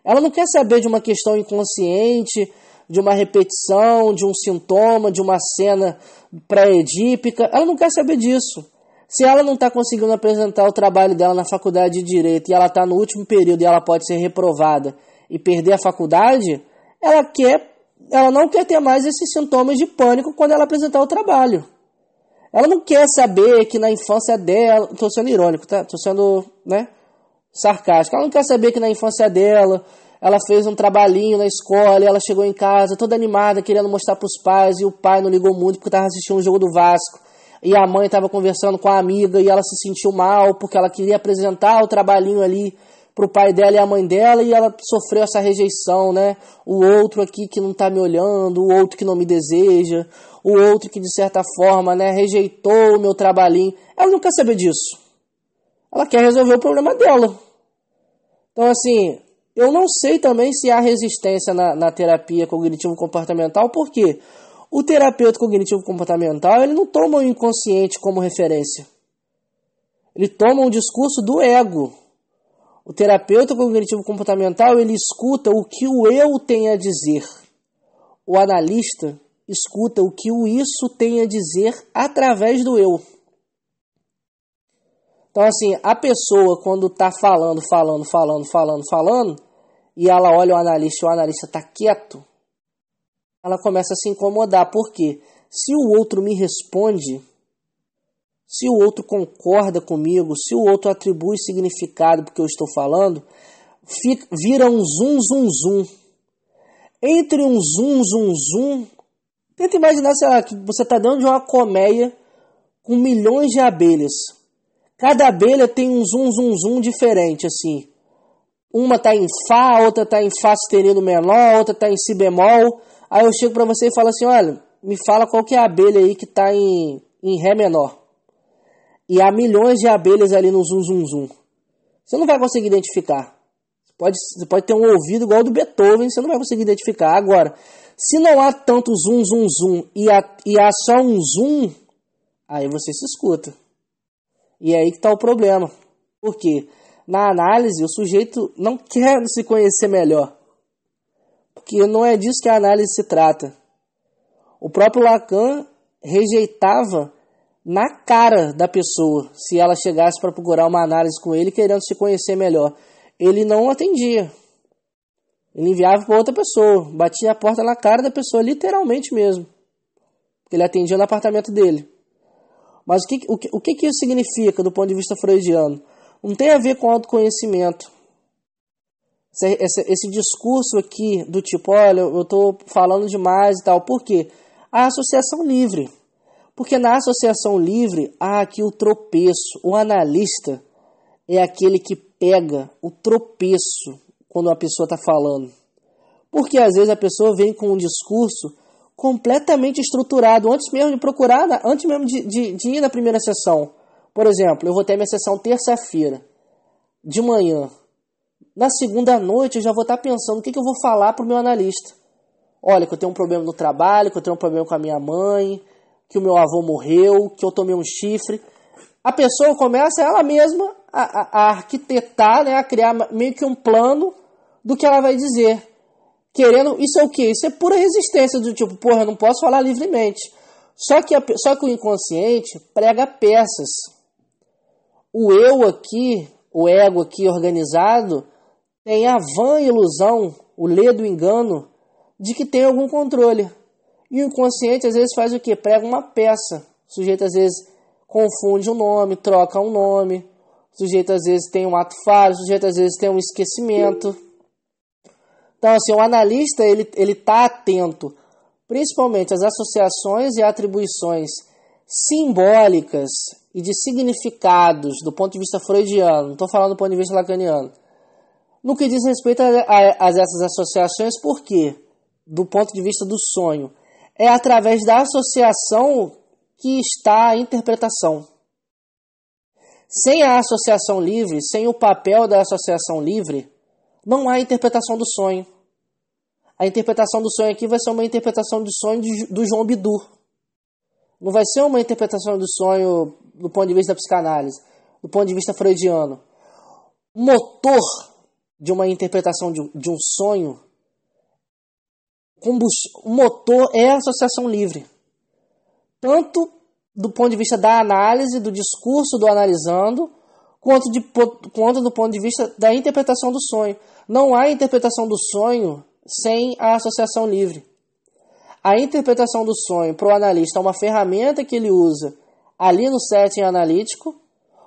Speaker 1: Ela não quer saber de uma questão inconsciente, de uma repetição, de um sintoma, de uma cena pré-edípica. Ela não quer saber disso. Se ela não está conseguindo apresentar o trabalho dela na faculdade de Direito e ela está no último período e ela pode ser reprovada e perder a faculdade, ela não quer ter mais esses sintomas de pânico quando ela apresentar o trabalho. Ela não quer saber que na infância dela... Estou sendo irônico, tá? Estou sendo, sarcástico. Ela não quer saber que na infância dela ela fez um trabalhinho na escola e ela chegou em casa toda animada, querendo mostrar para os pais, e o pai não ligou muito porque estava assistindo um jogo do Vasco. E a mãe estava conversando com a amiga e ela se sentiu mal porque ela queria apresentar o trabalhinho ali para o pai dela e a mãe dela, e ela sofreu essa rejeição, né? O outro aqui que não está me olhando, o outro que não me deseja, o outro que de certa forma, rejeitou o meu trabalhinho. Ela não quer saber disso. Ela quer resolver o problema dela. Então, assim, eu não sei também se há resistência na terapia cognitivo-comportamental, porque o terapeuta cognitivo-comportamental, ele não toma o inconsciente como referência. Ele toma o discurso do ego. O terapeuta cognitivo-comportamental, ele escuta o que o eu tem a dizer. O analista escuta o que o isso tem a dizer através do eu. Então, assim, a pessoa, quando está falando, e ela olha o analista está quieto, ela começa a se incomodar. Por quê? Se o outro me responde, se o outro concorda comigo, se o outro atribui significado porque eu estou falando, vira um zum, zum, zum. Entre um zum, zum, zum, tenta imaginar, sei lá, que você está dentro de uma colmeia com milhões de abelhas. Cada abelha tem um zum, zum, zum diferente, assim. Uma está em Fá, outra está em Fá sustenido menor, outra está em Si bemol. Aí eu chego para você e falo assim, olha, me fala qual que é a abelha aí que está em Ré menor. E há milhões de abelhas ali no zum, zum, zum. Você não vai conseguir identificar. Você pode ter um ouvido igual ao do Beethoven, você não vai conseguir identificar. Agora, se não há tanto zum, zum, zum e há só um zum, aí você se escuta. E é aí que está o problema. Por quê? Na análise, o sujeito não quer se conhecer melhor, porque não é disso que a análise se trata. O próprio Lacan rejeitava na cara da pessoa, se ela chegasse para procurar uma análise com ele, querendo se conhecer melhor. Ele não atendia. Ele enviava para outra pessoa, batia a porta na cara da pessoa, literalmente mesmo. Ele atendia no apartamento dele. Mas o que isso significa do ponto de vista freudiano? Não tem a ver com autoconhecimento. Esse discurso aqui do tipo, olha, eu estou falando demais e tal. Por quê? A associação livre. Porque na associação livre há aqui o tropeço. O analista é aquele que pega o tropeço quando a pessoa está falando. Porque às vezes a pessoa vem com um discurso completamente estruturado, antes mesmo de procurar, antes mesmo de ir na primeira sessão. Por exemplo, eu vou ter minha sessão terça-feira, de manhã. Na segunda noite eu já vou estar pensando o que eu vou falar para o meu analista. Olha, que eu tenho um problema no trabalho, que eu tenho um problema com a minha mãe, que o meu avô morreu, que eu tomei um chifre. A pessoa começa ela mesma a arquitetar, né, a criar meio que um plano do que ela vai dizer. Querendo, isso é o quê? Isso é pura resistência do tipo, porra, eu não posso falar livremente. Só que o inconsciente prega peças. O eu aqui, o ego aqui organizado, tem a vã ilusão, o ledo engano, de que tem algum controle. E o inconsciente às vezes faz o quê? Prega uma peça. O sujeito às vezes confunde um nome, troca um nome. O sujeito às vezes tem um ato falho, o sujeito às vezes tem um esquecimento. Então, assim, o analista, ele está atento, principalmente às associações e atribuições simbólicas e de significados do ponto de vista freudiano, não estou falando do ponto de vista lacaniano, no que diz respeito a essas associações, por quê? Do ponto de vista do sonho. É através da associação que está a interpretação. Sem a associação livre, sem o papel da associação livre, não há interpretação do sonho. A interpretação do sonho aqui vai ser uma interpretação do sonho do João Bidu. Não vai ser uma interpretação do sonho do ponto de vista da psicanálise, do ponto de vista freudiano. O motor de uma interpretação de um sonho, o motor é a associação livre. Tanto do ponto de vista da análise, do discurso do analisando, quanto do ponto de vista da interpretação do sonho. Não há interpretação do sonho sem a associação livre. A interpretação do sonho para o analista é uma ferramenta que ele usa ali no setting analítico,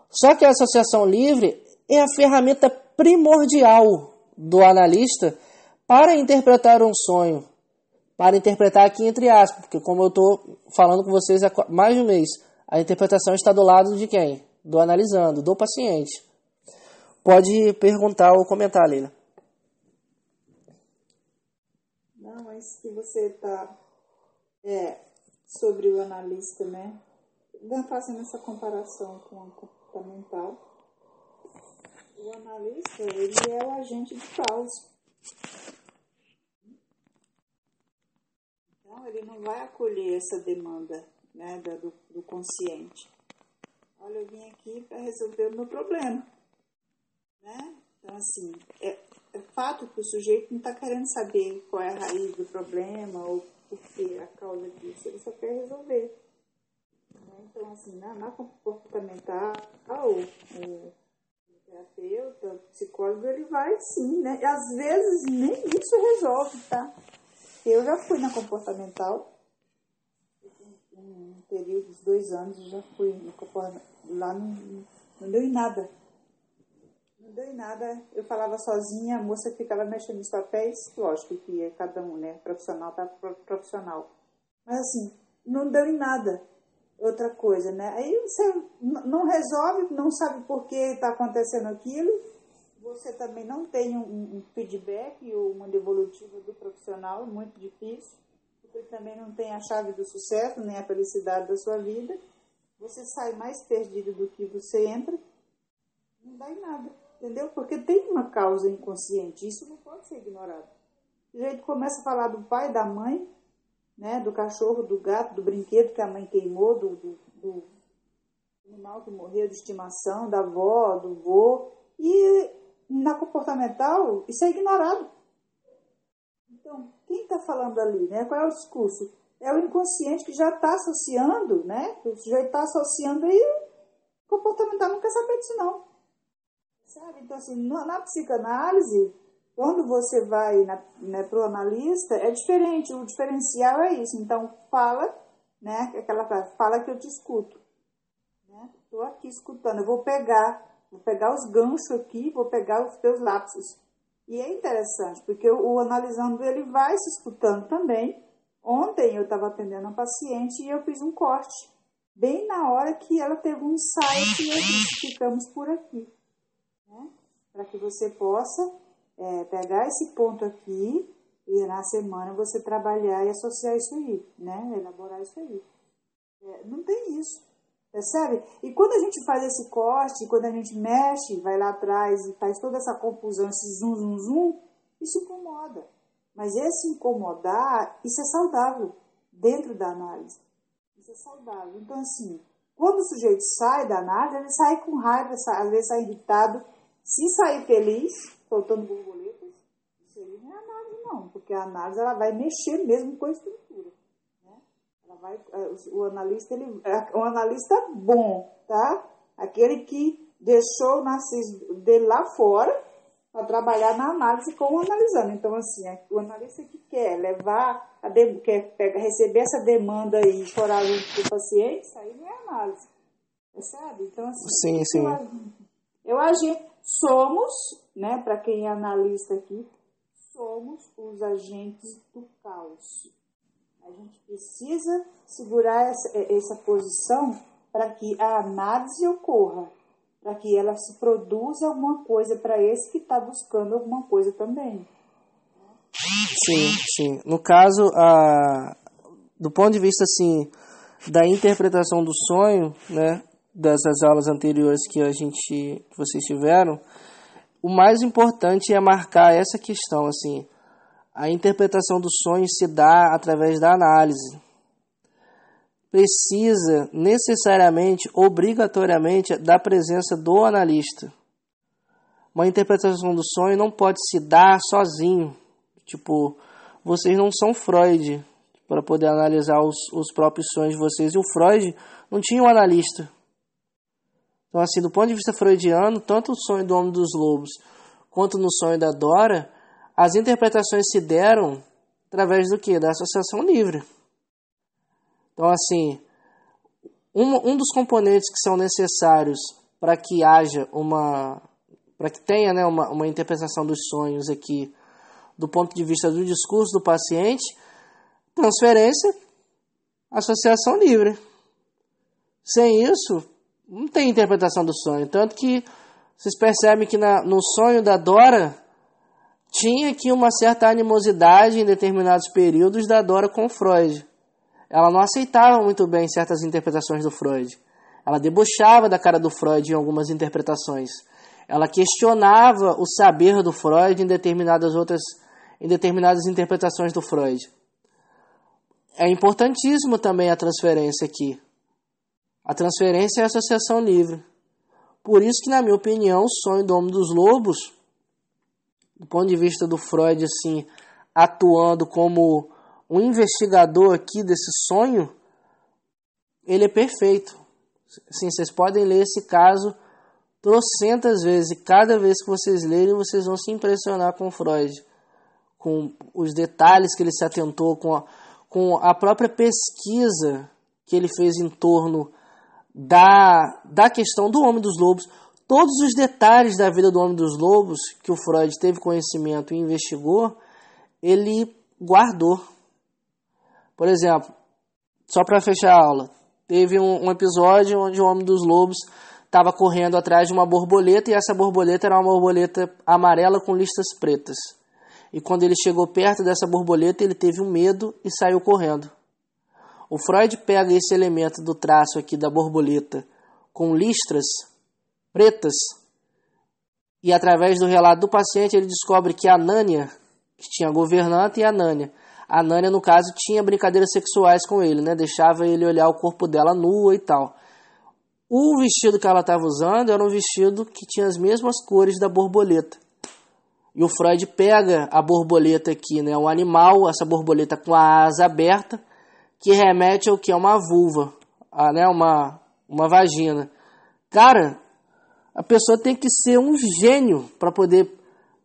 Speaker 1: só que a associação livre é a ferramenta primordial do analista para interpretar um sonho. Para interpretar aqui entre aspas, porque como eu estou falando com vocês há mais de um mês, a interpretação está do lado de quem? Do analisando, do paciente. Pode perguntar ou comentar, Leila.
Speaker 3: Não, mas que você está sobre o analista, né? Fazendo essa comparação com o comportamental. O analista, ele é o agente de causa. Então, ele não vai acolher essa demanda, né, do consciente. Olha, eu vim aqui para resolver o meu problema, né? Então, assim, é fato que o sujeito não está querendo saber qual é a raiz do problema ou por que a causa disso, ele só quer resolver. Né? Então, assim, na comportamental, o terapeuta, o psicólogo, ele vai sim, né? E às vezes nem isso resolve, tá? Eu já fui na comportamental, um período de 2 anos, eu já fui lá, não deu em nada. Não deu em nada, eu falava sozinha, a moça ficava mexendo nos papéis, lógico que é cada um, né? Profissional tá profissional. Mas assim, não deu em nada. Outra coisa, né? Aí você não resolve, não sabe por que está acontecendo aquilo, você também não tem um feedback ou uma devolutiva do profissional, muito difícil, porque também não tem a chave do sucesso, nem a felicidade da sua vida, você sai mais perdido do que você entra, não dá em nada, entendeu? Porque tem uma causa inconsciente, isso não pode ser ignorado. O jeito começa a falar do pai, da mãe, né, do cachorro, do gato, do brinquedo que a mãe queimou, do animal que morreu de estimação, da avó, do vô, E na comportamental, isso é ignorado. Então, quem está falando ali, né? Qual é o discurso? É o inconsciente que já está associando, né? O sujeito está associando aí, o comportamental não quer saber disso, não. Sabe? Então, assim, na psicanálise, quando você vai para o analista, é diferente. O diferencial é isso. Então, fala, né? Aquela frase, fala que eu te escuto. Estou aqui escutando, eu vou pegar os ganchos aqui, vou pegar os teus lapsos. E é interessante, porque o analisando, ele vai se escutando também. Ontem eu estava atendendo uma paciente e eu fiz um corte, bem na hora que ela teve um insight e eu disse, ficamos por aqui. Né? Para que você possa pegar esse ponto aqui e na semana você trabalhar e associar isso aí, né? Elaborar isso aí. Não tem isso. Percebe? E quando a gente faz esse corte, quando a gente mexe, vai lá atrás e faz toda essa confusão, esse zoom, zoom, zoom, isso incomoda. Mas esse incomodar, isso é saudável dentro da análise. Isso é saudável. Então, assim, quando o sujeito sai da análise, ele sai com raiva, às vezes sai irritado. Se sair feliz, soltando borboletas, isso aí não é análise, não. Porque a análise ela vai mexer mesmo com a estrutura. O analista bom, tá? Aquele que deixou o narciso dele lá fora para trabalhar na análise com o analisando. Então, assim, o analista que quer levar, receber essa demanda aí e chorar junto com o paciente, isso aí não é análise. Percebe? Então, assim,
Speaker 1: sim.
Speaker 3: Eu acho somos, né, para quem é analista aqui, somos os agentes do caos. A gente precisa segurar essa posição para que a análise ocorra, para que ela se produza alguma coisa para esse que está buscando alguma coisa também.
Speaker 1: Sim. No caso, do ponto de vista assim, da interpretação do sonho, né, dessas aulas anteriores que vocês tiveram, o mais importante é marcar essa questão, assim. A interpretação do sonho se dá através da análise. Precisa necessariamente, obrigatoriamente, da presença do analista. Uma interpretação do sonho não pode se dar sozinho. Tipo, vocês não são Freud para poder analisar os próprios sonhos de vocês. E o Freud não tinha um analista. Então, assim, do ponto de vista freudiano, tanto o sonho do Homem dos Lobos quanto no sonho da Dora, as interpretações se deram através do quê? Da associação livre. Então, assim, um dos componentes que são necessários para que haja para que tenha, né, uma interpretação dos sonhos aqui, do ponto de vista do discurso do paciente, transferência, associação livre. Sem isso, não tem interpretação do sonho. Tanto que vocês percebem que no sonho da Dora, tinha aqui uma certa animosidade em determinados períodos da Dora com Freud. Ela não aceitava muito bem certas interpretações do Freud. Ela debochava da cara do Freud em algumas interpretações. Ela questionava o saber do Freud em determinadas interpretações do Freud. É importantíssimo também a transferência aqui. A transferência é a associação livre. Por isso que, na minha opinião, o sonho do Homem dos Lobos, do ponto de vista do Freud, assim, atuando como um investigador aqui desse sonho, ele é perfeito. Assim, vocês podem ler esse caso trocentas vezes, e cada vez que vocês lerem, vocês vão se impressionar com Freud, com os detalhes que ele se atentou, com a própria pesquisa que ele fez em torno da questão do Homem dos Lobos. Todos os detalhes da vida do Homem dos Lobos, que o Freud teve conhecimento e investigou, ele guardou. Por exemplo, só para fechar a aula, teve um episódio onde o Homem dos Lobos estava correndo atrás de uma borboleta, e essa borboleta era uma borboleta amarela com listas pretas. E quando ele chegou perto dessa borboleta, ele teve um medo e saiu correndo. O Freud pega esse elemento do traço aqui da borboleta com listras pretas, e através do relato do paciente ele descobre que a Nânia, que tinha a governanta, e a Nânia, no caso, tinha brincadeiras sexuais com ele, né? Deixava ele olhar o corpo dela nua e tal. O vestido que ela estava usando era um vestido que tinha as mesmas cores da borboleta. E o Freud pega a borboleta aqui, né, um animal, essa borboleta com a asa aberta, que remete ao que é uma vulva, né, uma vagina. Cara, a pessoa tem que ser um gênio para poder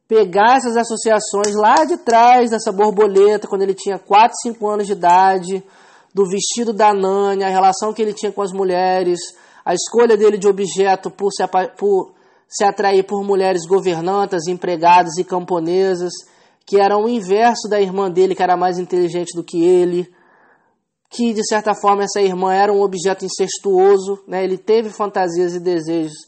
Speaker 1: pegar essas associações lá de trás dessa borboleta, quando ele tinha 4, 5 anos de idade, do vestido da Nani, a relação que ele tinha com as mulheres, a escolha dele de objeto por se atrair por mulheres governantas, empregadas e camponesas, que eram o inverso da irmã dele, que era mais inteligente do que ele, que de certa forma essa irmã era um objeto incestuoso, né? Ele teve fantasias e desejos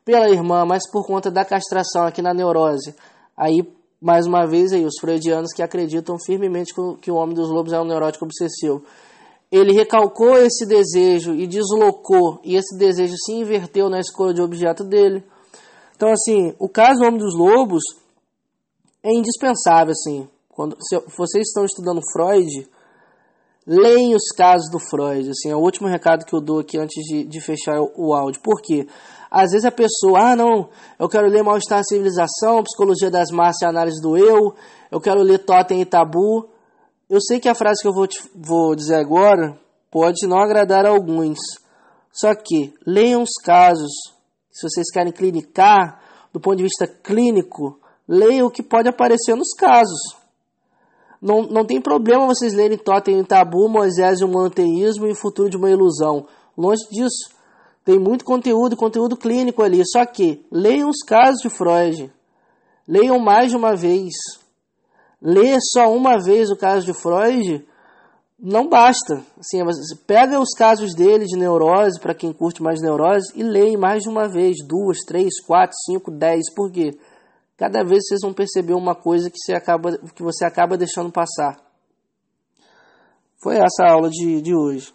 Speaker 1: pela irmã, mas por conta da castração aqui na neurose. Aí, mais uma vez, aí, os freudianos que acreditam firmemente que o homem dos lobos é um neurótico obsessivo. Ele recalcou esse desejo e deslocou, e esse desejo se inverteu na escolha de objeto dele. Então, assim, o caso do homem dos lobos é indispensável, assim. Se vocês estão estudando Freud, leem os casos do Freud, assim, é o último recado que eu dou aqui antes de fechar o áudio. Por quê? Às vezes a pessoa, não, eu quero ler Mal-Estar e Civilização, Psicologia das Massas e Análise do eu quero ler Totem e Tabu. Eu sei que a frase que eu vou dizer agora pode não agradar a alguns, só que leiam os casos. Se vocês querem clinicar, do ponto de vista clínico, leiam o que pode aparecer nos casos. Não tem problema vocês lerem Totem e Tabu, Moisés e o Monoteísmo e o Futuro de uma Ilusão. Longe disso. Tem muito conteúdo clínico ali. Só que leiam os casos de Freud. Leiam mais de uma vez. Ler só uma vez o caso de Freud não basta. Assim, pega os casos dele de neurose, para quem curte mais neurose, e leia mais de uma vez. 2, 3, 4, 5, 10. Por quê? Cada vez vocês vão perceber uma coisa que você acaba deixando passar. Foi essa a aula de hoje.